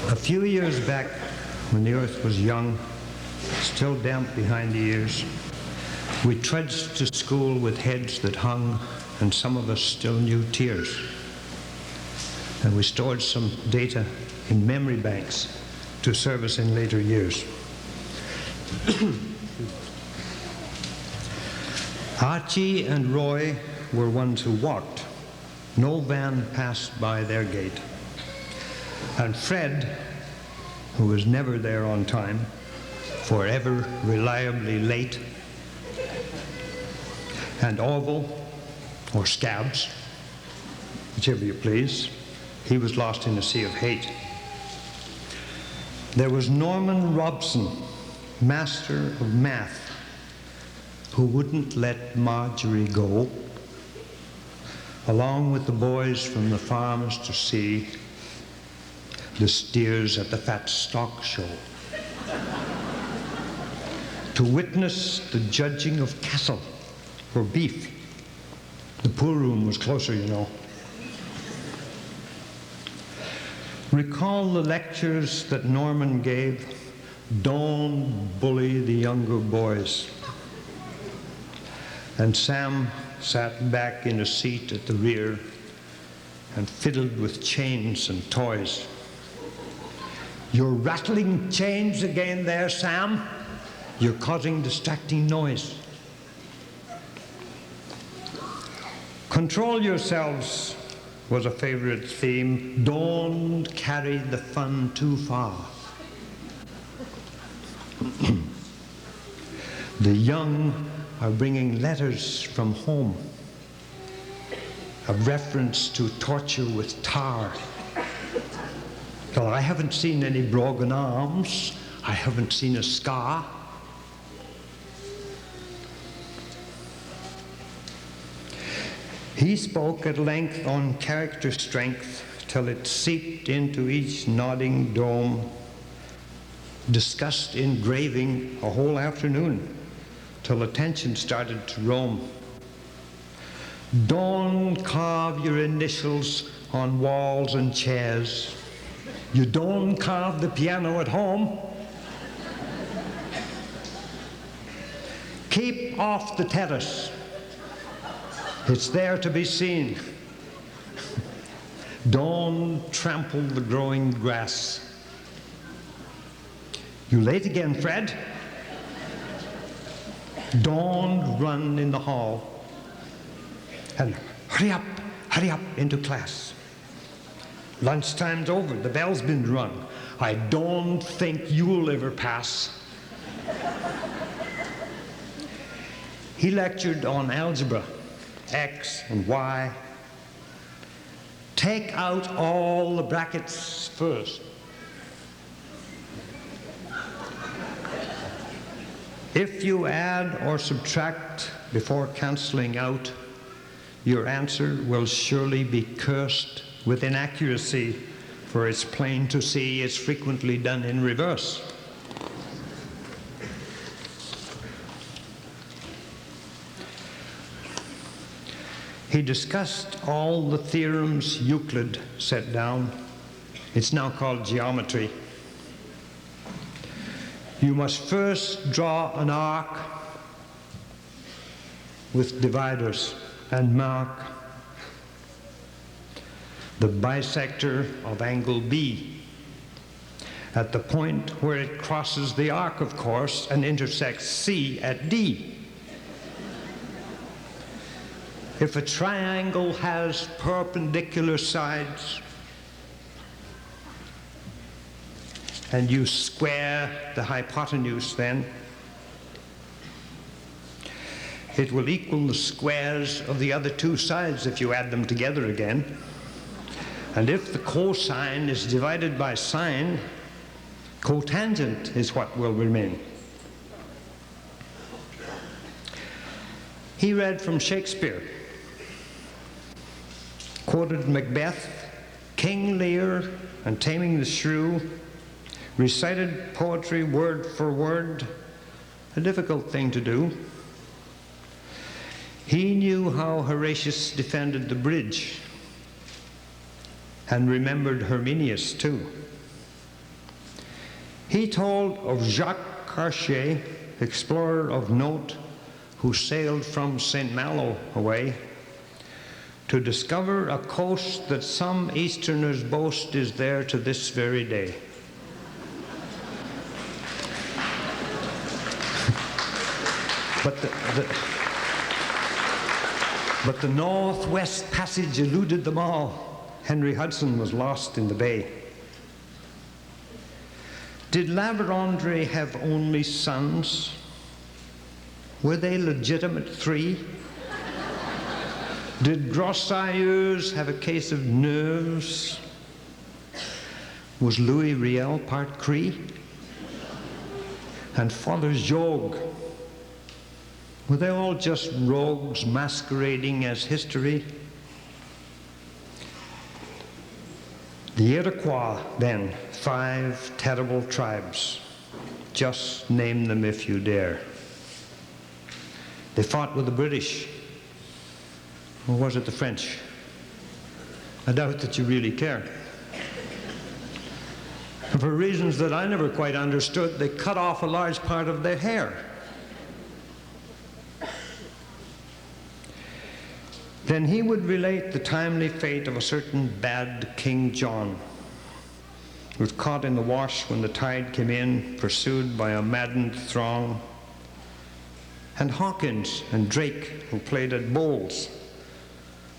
A few years back, when the earth was young, still damp behind the ears, we trudged to school with heads that hung, and some of us still knew tears. And we stored some data in memory banks to serve us in later years. Archie and Roy were ones who walked. No van passed by their gate. And Fred, who was never there on time, forever reliably late, and Orville, or Scabs, whichever you please, he was lost in a sea of hate. There was Norman Robson, master of math, who wouldn't let Marjorie go, along with the boys from the farms to see the steers at the fat stock show, to witness the judging of cattle or beef. The pool room was closer, you know. Recall the lectures that Norman gave, "Don't bully the younger boys." And Sam sat back in a seat at the rear and fiddled with chains and toys. "You're rattling chains again there, Sam. You're causing distracting noise. Control yourselves," was a favorite theme. "Don't carry the fun too far." The young are bringing letters from home, a reference to torture with tar. Well, I haven't seen any broken arms. I haven't seen a scar. He spoke at length on character strength till it seeped into each nodding dome, discussed engraving a whole afternoon till attention started to roam. Don't carve your initials on walls and chairs. You don't carve the piano at home. Keep off the terrace. It's there to be seen. Don't trample the growing grass. You late again, Fred? Don't run in the hall. And hurry up into class. Lunchtime's over, the bell's been rung. I don't think you'll ever pass. He lectured on algebra, X and Y. Take out all the brackets first. If you add or subtract before canceling out, your answer will surely be cursed with inaccuracy, for it's plain to see it's frequently done in reverse. He discussed all the theorems Euclid set down. It's now called geometry. You must first draw an arc with dividers and mark the bisector of angle B at the point where it crosses the arc, of course, and intersects C at D. If a triangle has perpendicular sides and you square the hypotenuse, then it will equal the squares of the other two sides if you add them together again. And if the cosine is divided by sine, cotangent is what will remain. He read from Shakespeare, quoted Macbeth, King Lear, and Taming the Shrew, recited poetry word for word, a difficult thing to do. He knew how Horatius defended the bridge, and remembered Herminius too. He told of Jacques Cartier, explorer of note, who sailed from St. Malo away to discover a coast that some Easterners boast is there to this very day. But the Northwest Passage eluded them all. Henry Hudson was lost in the bay. Did La Vérendrye have only sons? Were they legitimate 3? Did Groseilliers have a case of nerves? Was Louis Riel part Cree? And Father Jogues, were they all just rogues masquerading as history? The Iroquois, then, 5 terrible tribes. Just name them if you dare. They fought with the British. Or was it the French? I doubt that you really care. And for reasons that I never quite understood, they cut off a large part of their hair. Then he would relate the timely fate of a certain bad King John, who was caught in the wash when the tide came in, pursued by a maddened throng, and Hawkins and Drake, who played at bowls.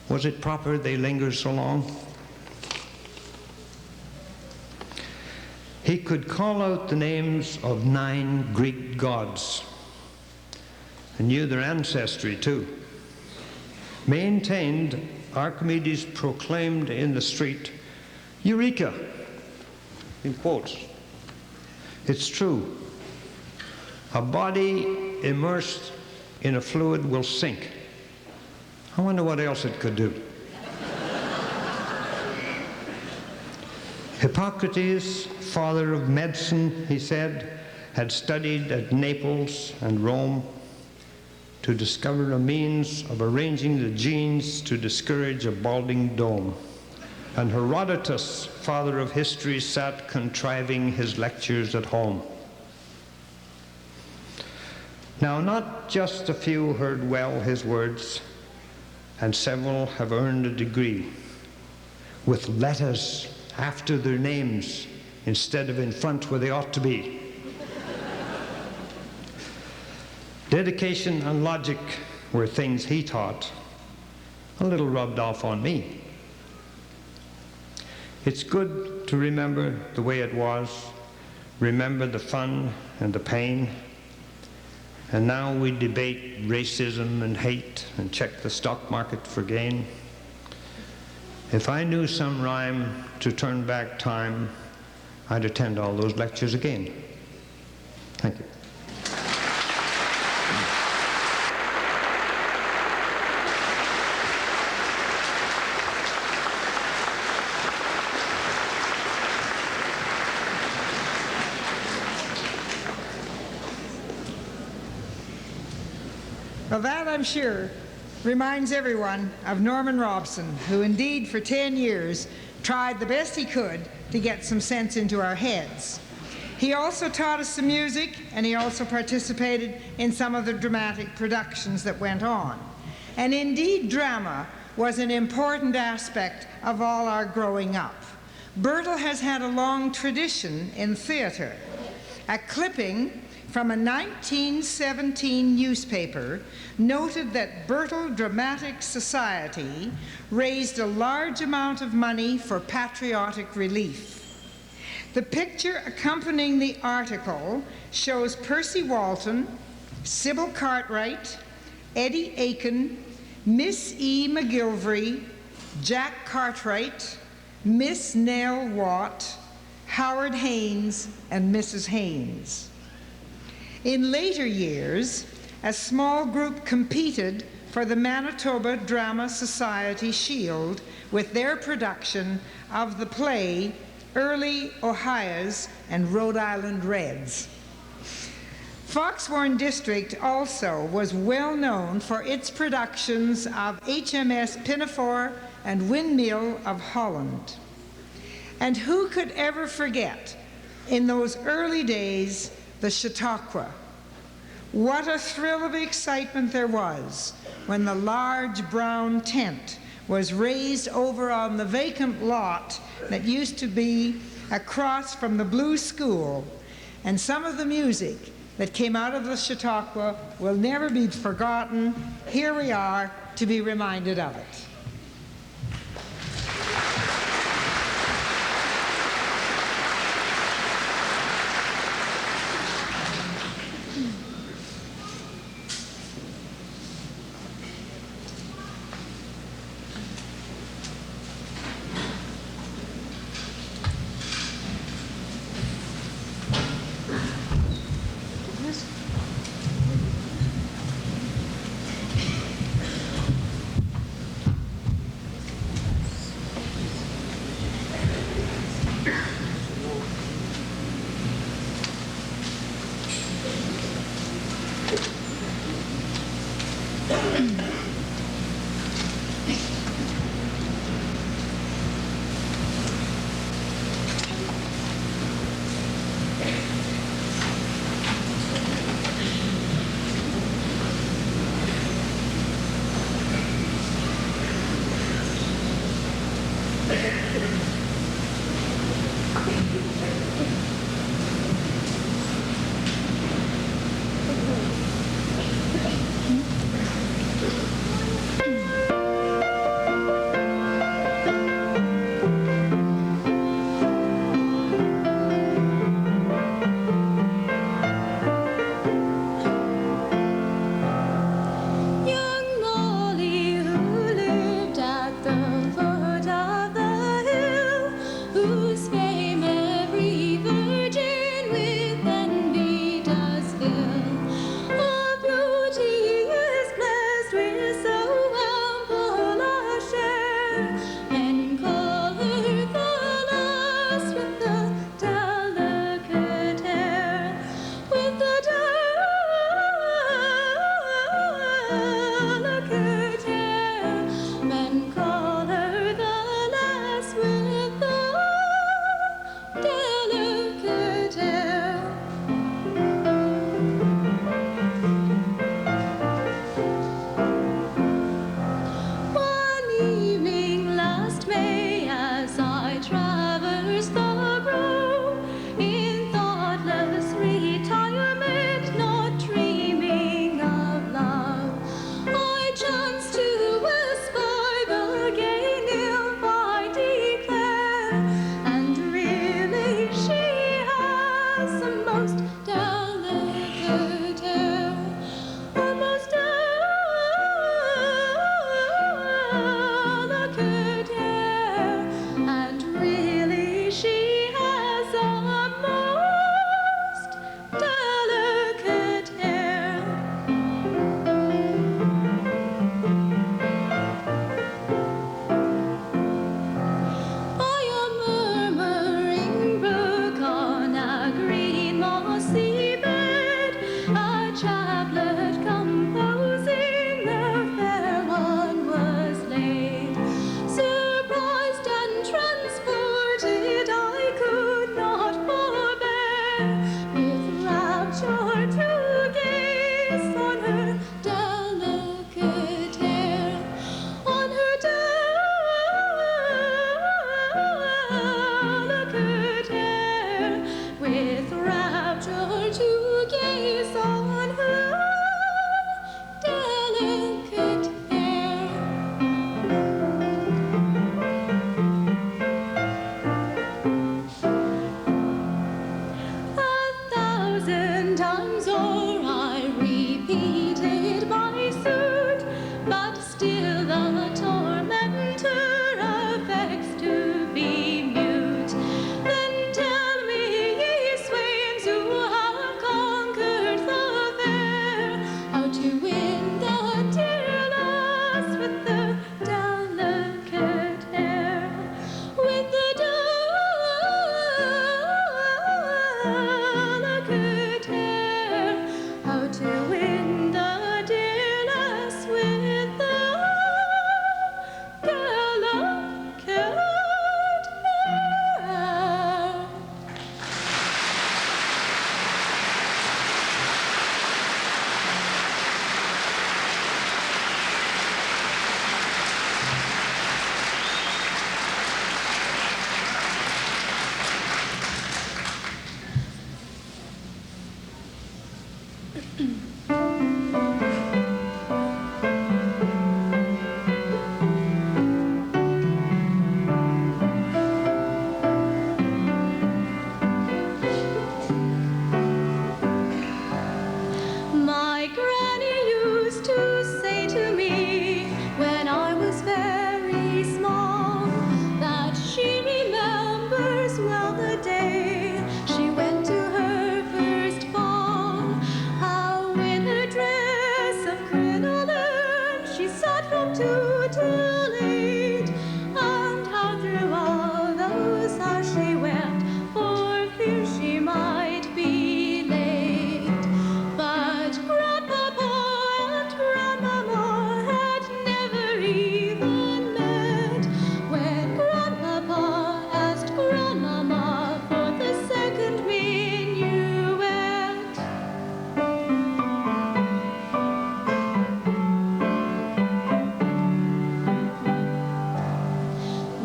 Was it proper they lingered so long? He could call out the names of 9 Greek gods, and knew their ancestry too. Maintained, Archimedes proclaimed in the street, "Eureka!" in quotes. It's true. A body immersed in a fluid will sink. I wonder what else it could do. Hippocrates, father of medicine, he said, had studied at Naples and Rome to discover a means of arranging the genes to discourage a balding dome. And Herodotus, father of history, sat contriving his lectures at home. Now, not just a few heard well his words, and several have earned a degree with letters after their names instead of in front where they ought to be. Dedication and logic were things he taught, a little rubbed off on me. It's good to remember the way it was, remember the fun and the pain, and now we debate racism and hate and check the stock market for gain. If I knew some rhyme to turn back time, I'd attend all those lectures again. Thank you. Well, that, I'm sure, reminds everyone of Norman Robson, who indeed for 10 years tried the best he could to get some sense into our heads. He also taught us some music, and he also participated in some of the dramatic productions that went on. And indeed, drama was an important aspect of all our growing up. Birtle has had a long tradition in theater. A clipping from a 1917 newspaper noted that Birtle Dramatic Society raised a large amount of money for patriotic relief. The picture accompanying the article shows Percy Walton, Sybil Cartwright, Eddie Aiken, Miss E. McGilvery, Jack Cartwright, Miss Nell Watt, Howard Haynes, and Mrs. Haynes. In later years, a small group competed for the Manitoba Drama Society Shield with their production of the play Early Ohias and Rhode Island Reds. Foxbourne District also was well known for its productions of HMS Pinafore and Windmill of Holland. And who could ever forget, in those early days, the Chautauqua? What a thrill of excitement there was when the large brown tent was raised over on the vacant lot that used to be across from the Blue School. And some of the music that came out of the Chautauqua will never be forgotten. Here we are to be reminded of it.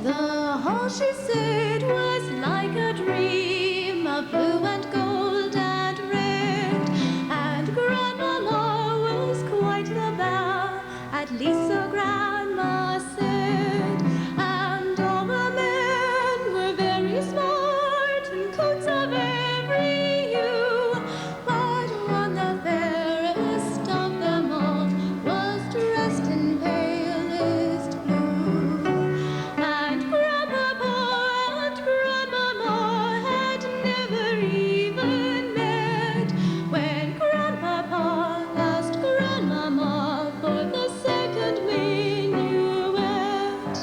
The hall, she said, was like a dream of blue and gold and red, and Grandmama was quite the belle, at least so Grandma said. And all the men were very smart in coats of every hue, but one, the fairest of them all, was dressed in palest blue. And Grandpapa and Grandmama had never even met, when Grandpapa asked Grandmama for the second minuet.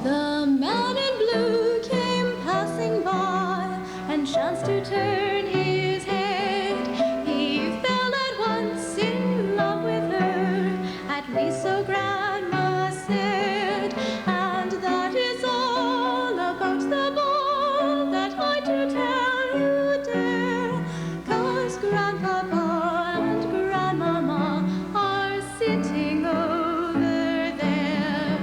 The man in blue came passing by and chanced to turn his head. He fell at once in love with her, at least so Grandma said. And that is all about the ball that I do tell you dare, 'cause Grandpapa and Grandmama are sitting over there.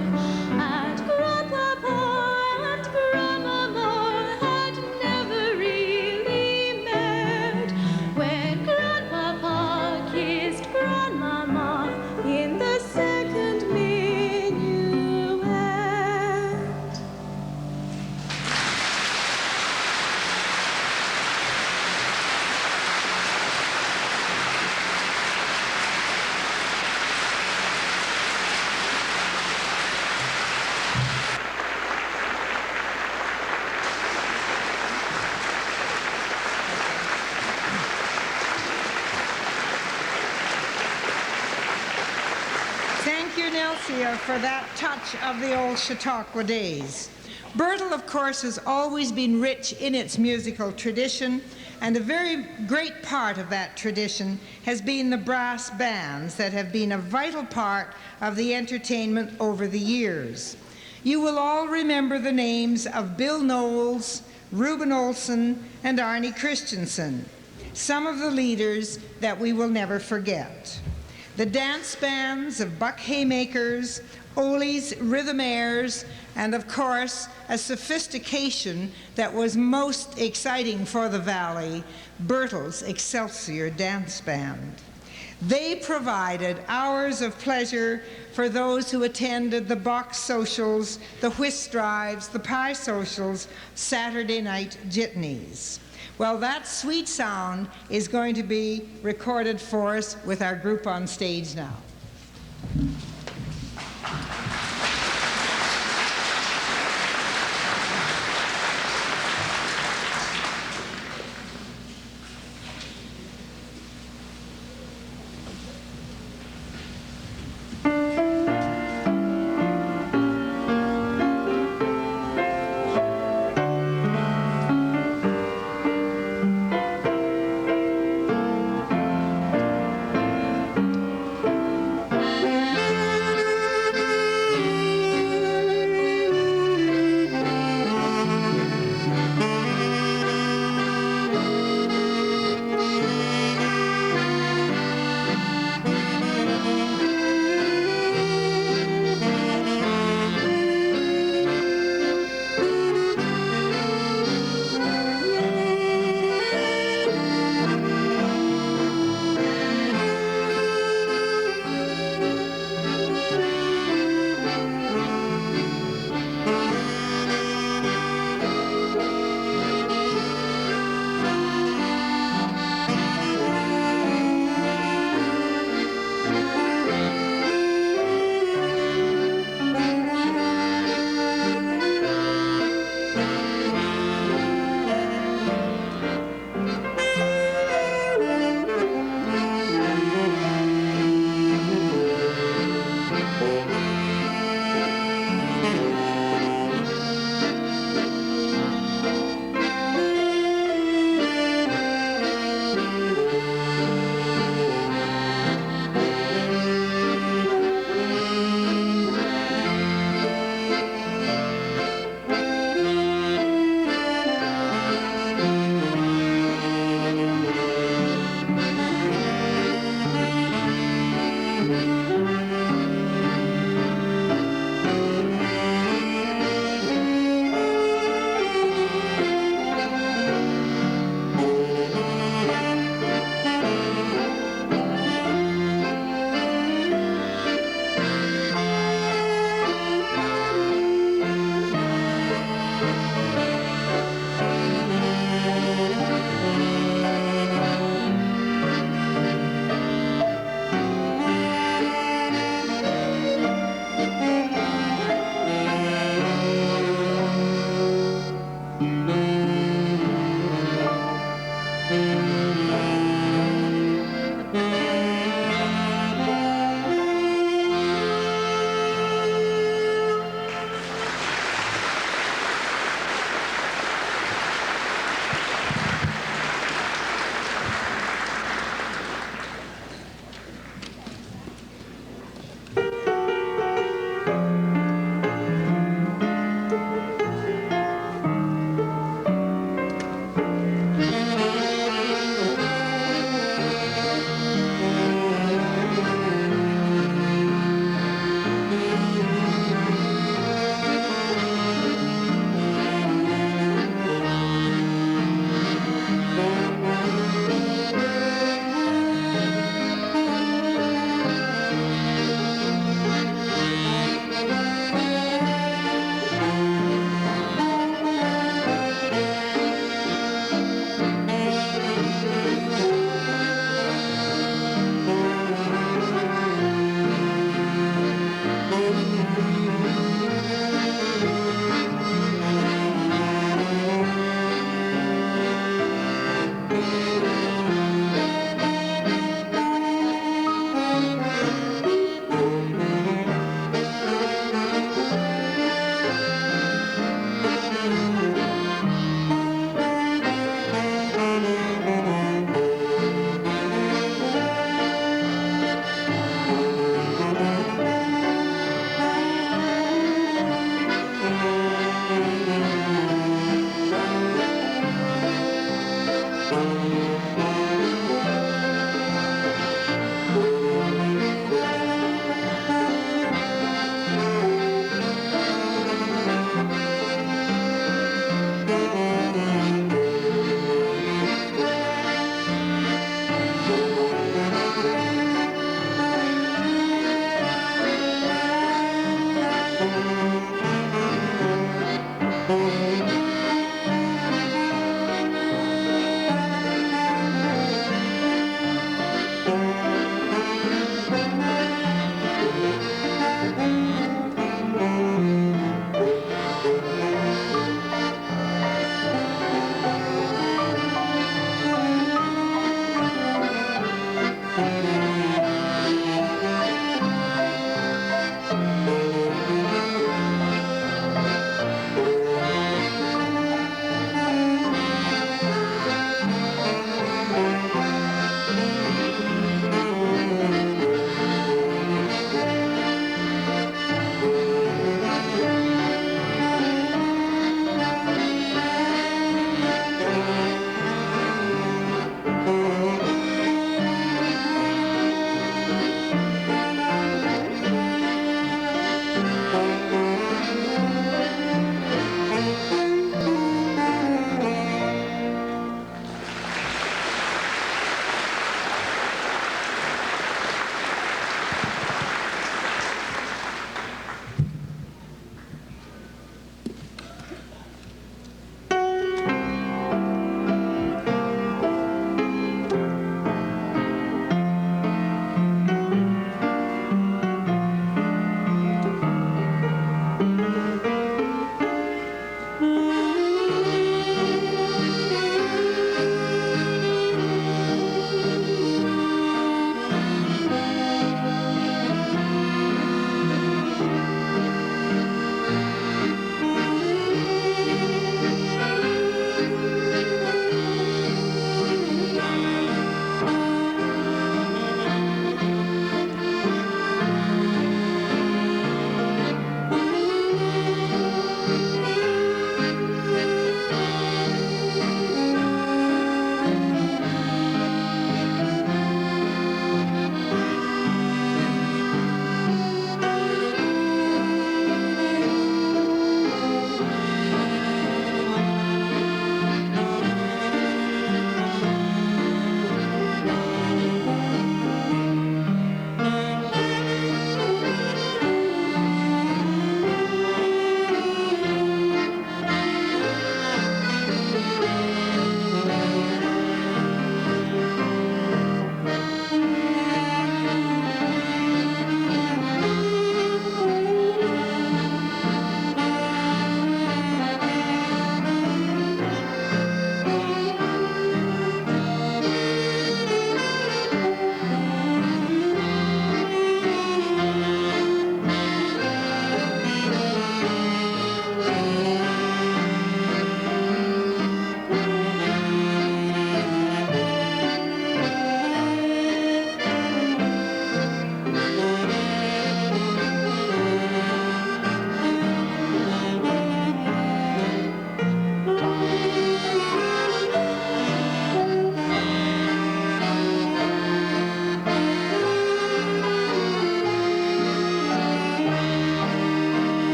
And Grandpapa and Grandmama had never really met, when Grandpapa kissed Grandmama in the second minuet. Thank you, Nelsia, for that touch of the old Chautauqua days. Birtle, of course, has always been rich in its musical tradition, and a very great part of that tradition has been the brass bands that have been a vital part of the entertainment over the years. You will all remember the names of Bill Knowles, Reuben Olson, and Arnie Christensen, some of the leaders that we will never forget. The dance bands of Buck Haymakers, Ole's Rhythmaires, and of course, a sophistication that was most exciting for the Valley, Birtle's Excelsior Dance Band. They provided hours of pleasure for those who attended the box socials, the whist drives, the pie socials, Saturday night jitneys. Well, that sweet sound is going to be recorded for us with our group on stage now. Thank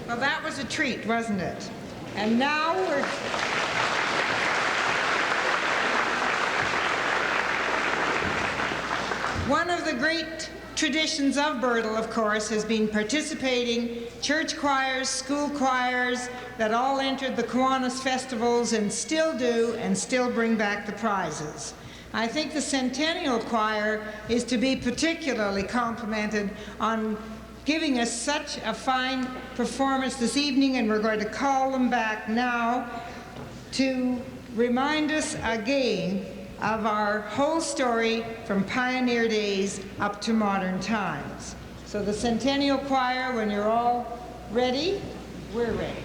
Well, that was a treat, wasn't it? And now we're... One of the great traditions of Birtle, of course, has been participating church choirs, school choirs that all entered the Kiwanis festivals and still do and still bring back the prizes. I think the Centennial Choir is to be particularly complimented on giving us such a fine performance this evening, and we're going to call them back now to remind us again of our whole story from pioneer days up to modern times. So the Centennial Choir, when you're all ready, we're ready.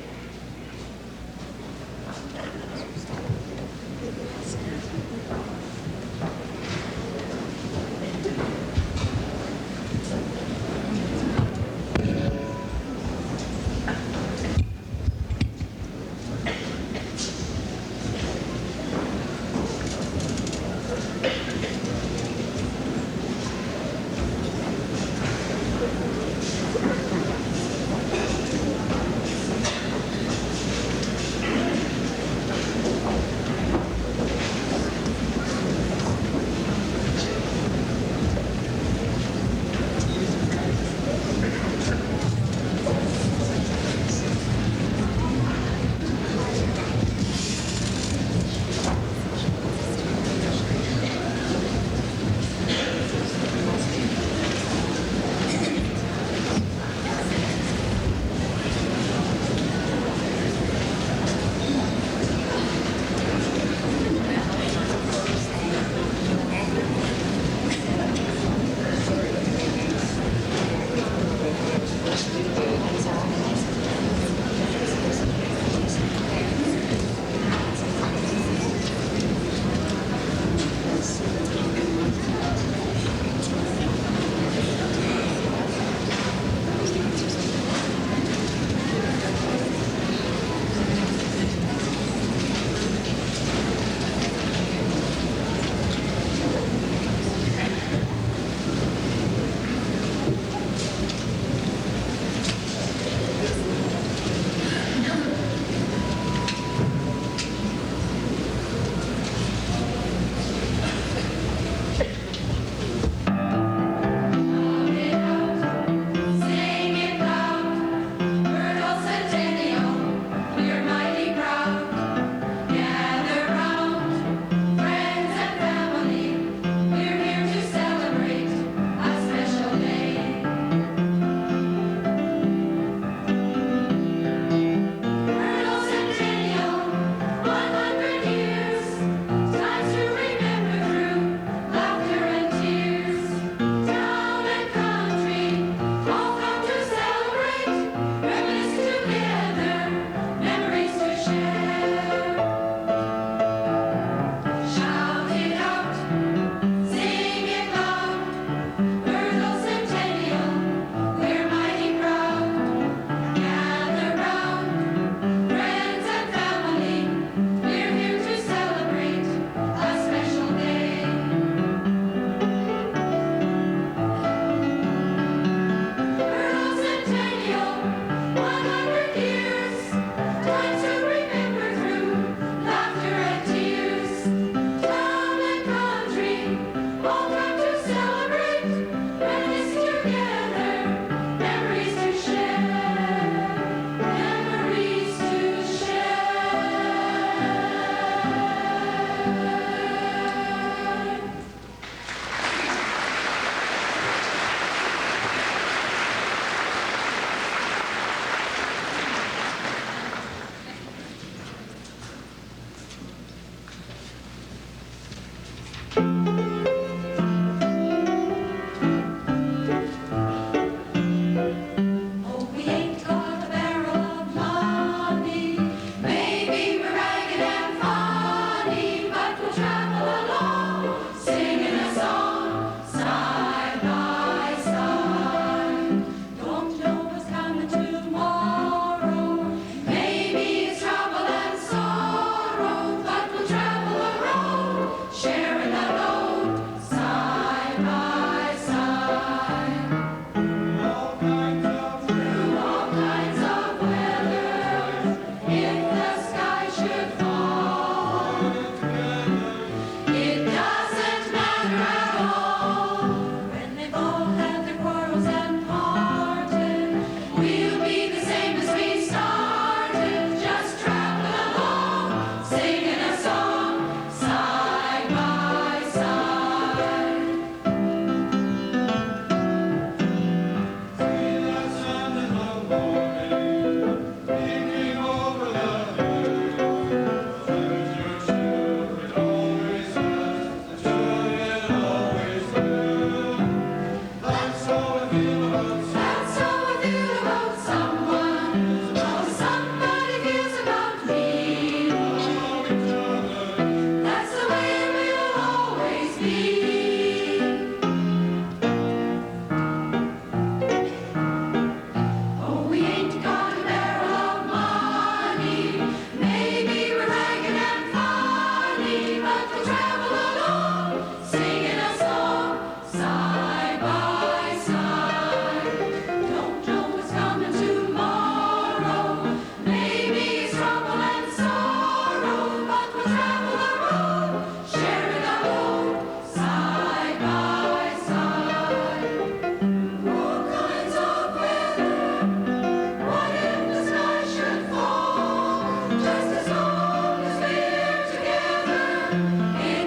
Just as long as we're together.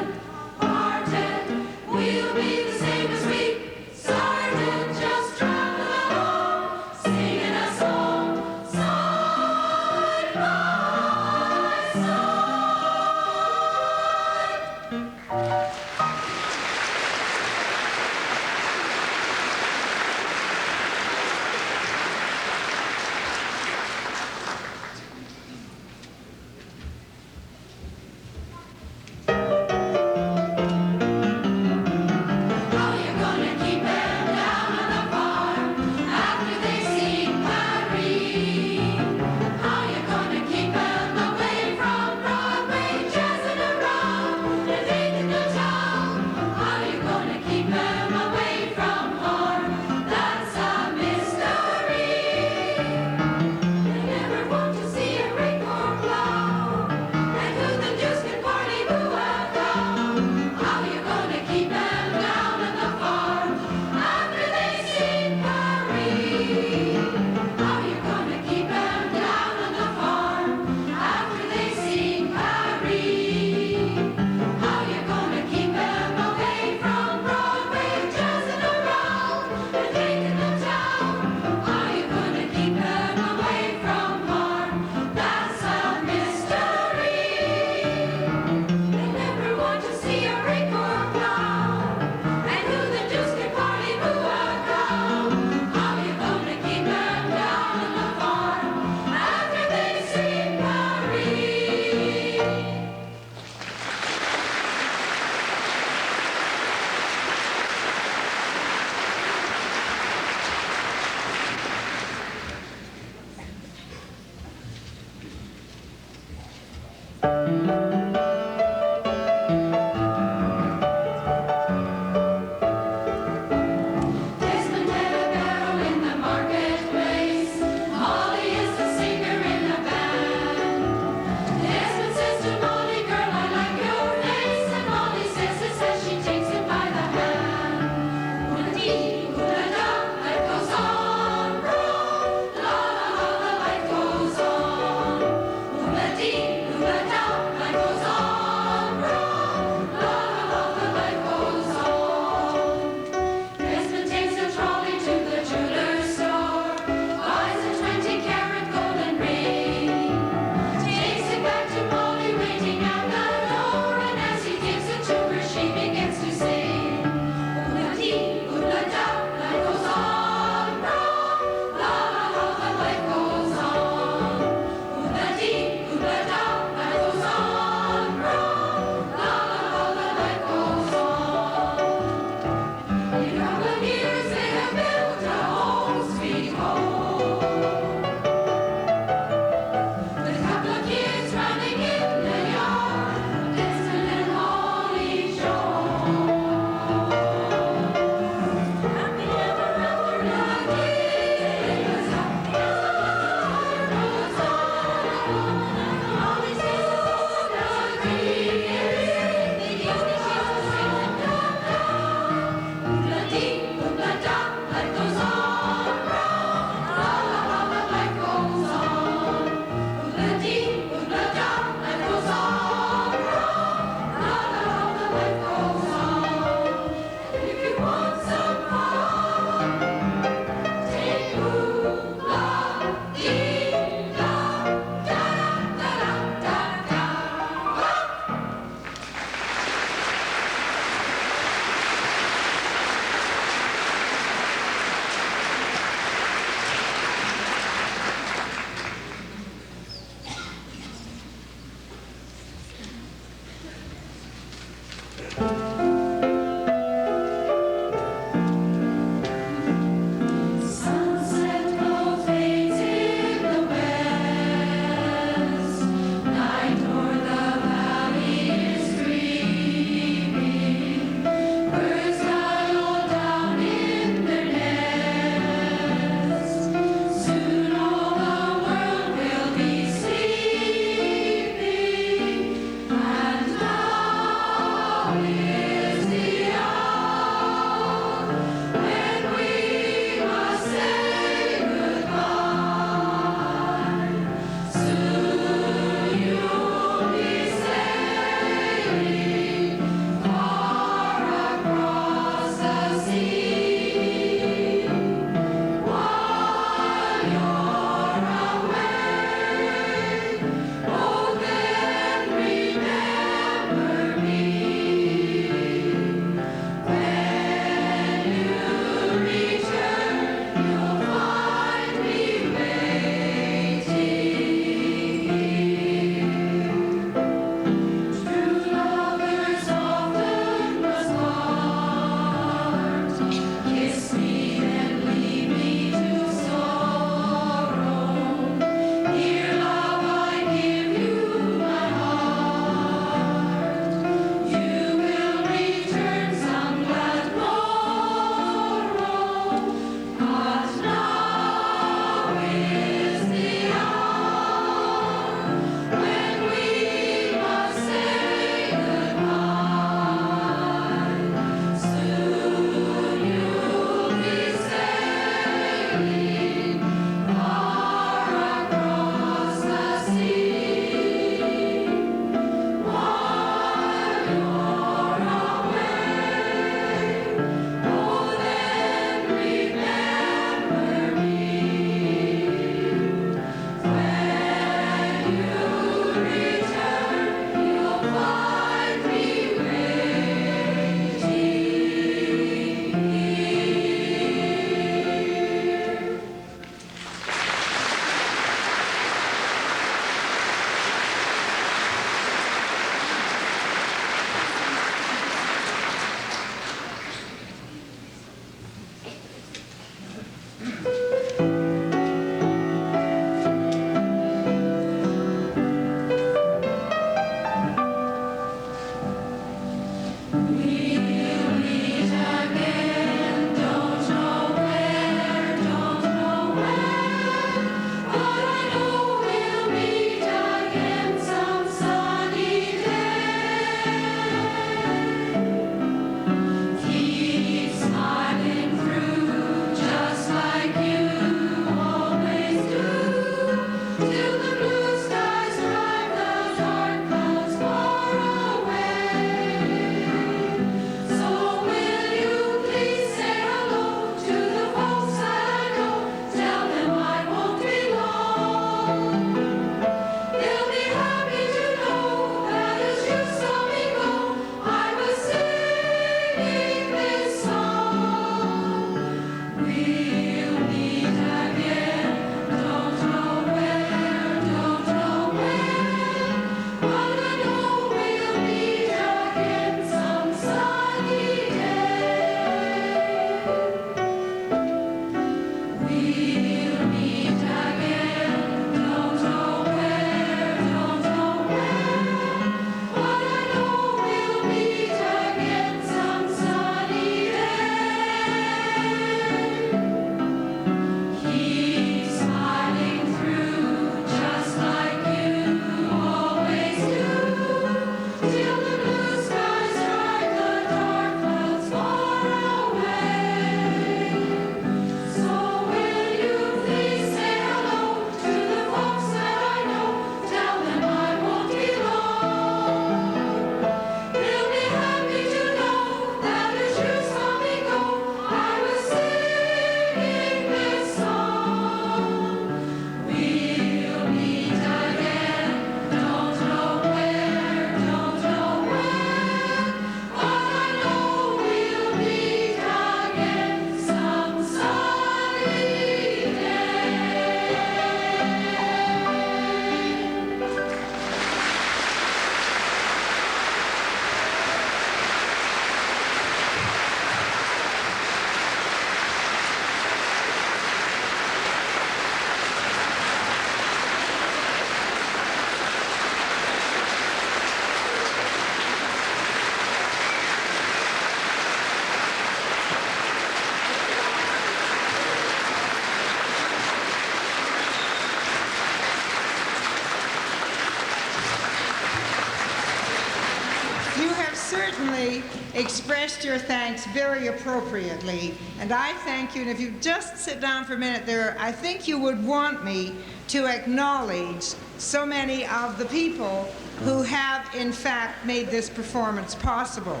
certainly expressed your thanks very appropriately, and I thank you. And if you just sit down for a minute there, I think you would want me to acknowledge so many of the people who have, in fact, made this performance possible.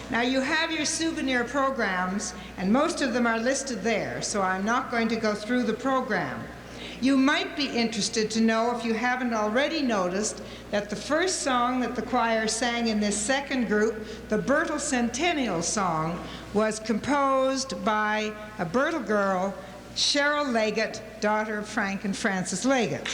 Now, you have your souvenir programs, and most of them are listed there, so I'm not going to go through the program. You might be interested to know, if you haven't already noticed, that the first song that the choir sang in this second group, the Birtle Centennial song, was composed by a Birtle girl, Cheryl Leggett, daughter of Frank and Frances Leggett.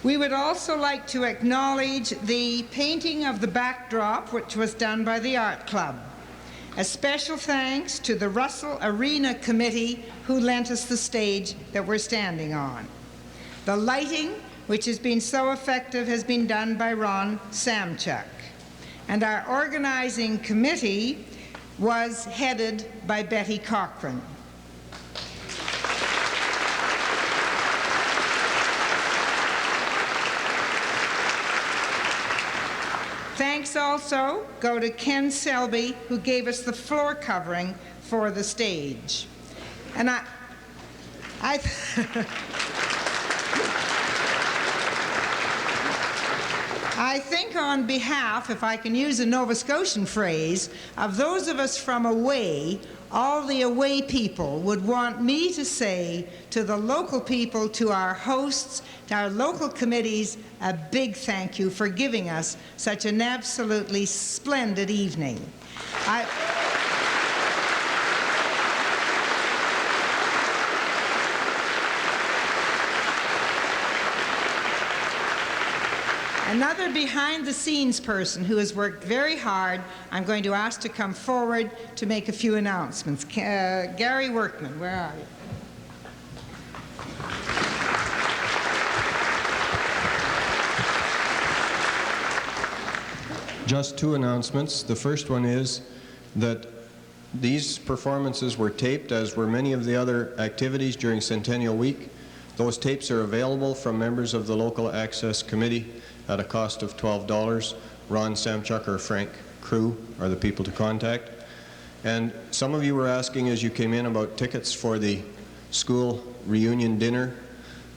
We would also like to acknowledge the painting of the backdrop, which was done by the Art Club. A special thanks to the Russell Arena Committee, who lent us the stage that we're standing on. The lighting, which has been so effective, has been done by Ron Samchuk. And our organizing committee was headed by Betty Cochran. Thanks also go to Ken Selby, who gave us the floor covering for the stage. And I think on behalf, if I can use a Nova Scotian phrase, of those of us from away, all the away people would want me to say to the local people, to our hosts, to our local committees, a big thank you for giving us such an absolutely splendid evening. Another behind-the-scenes person who has worked very hard, I'm going to ask to come forward to make a few announcements. Garry Workman, where are you? Just two announcements. The first one is that these performances were taped, as were many of the other activities during Centennial Week. Those tapes are available from members of the Local Access Committee at a cost of $12. Ron Samchuk or Frank Crew are the people to contact. And some of you were asking as you came in about tickets for the school reunion dinner.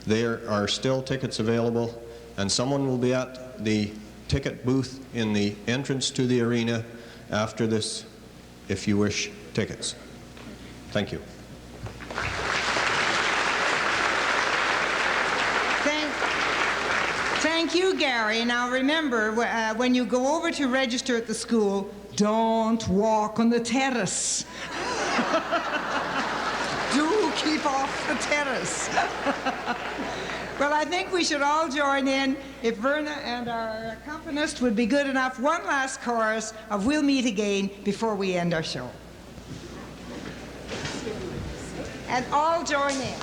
There are still tickets available, and someone will be at the ticket booth in the entrance to the arena after this if you wish tickets. Thank you. Thank you, Garry. Now remember, when you go over to register at the school, don't walk on the terrace. Do keep off the terrace. Well, I think we should all join in. If Verna and our accompanist would be good enough, one last chorus of We'll Meet Again before we end our show. And all join in.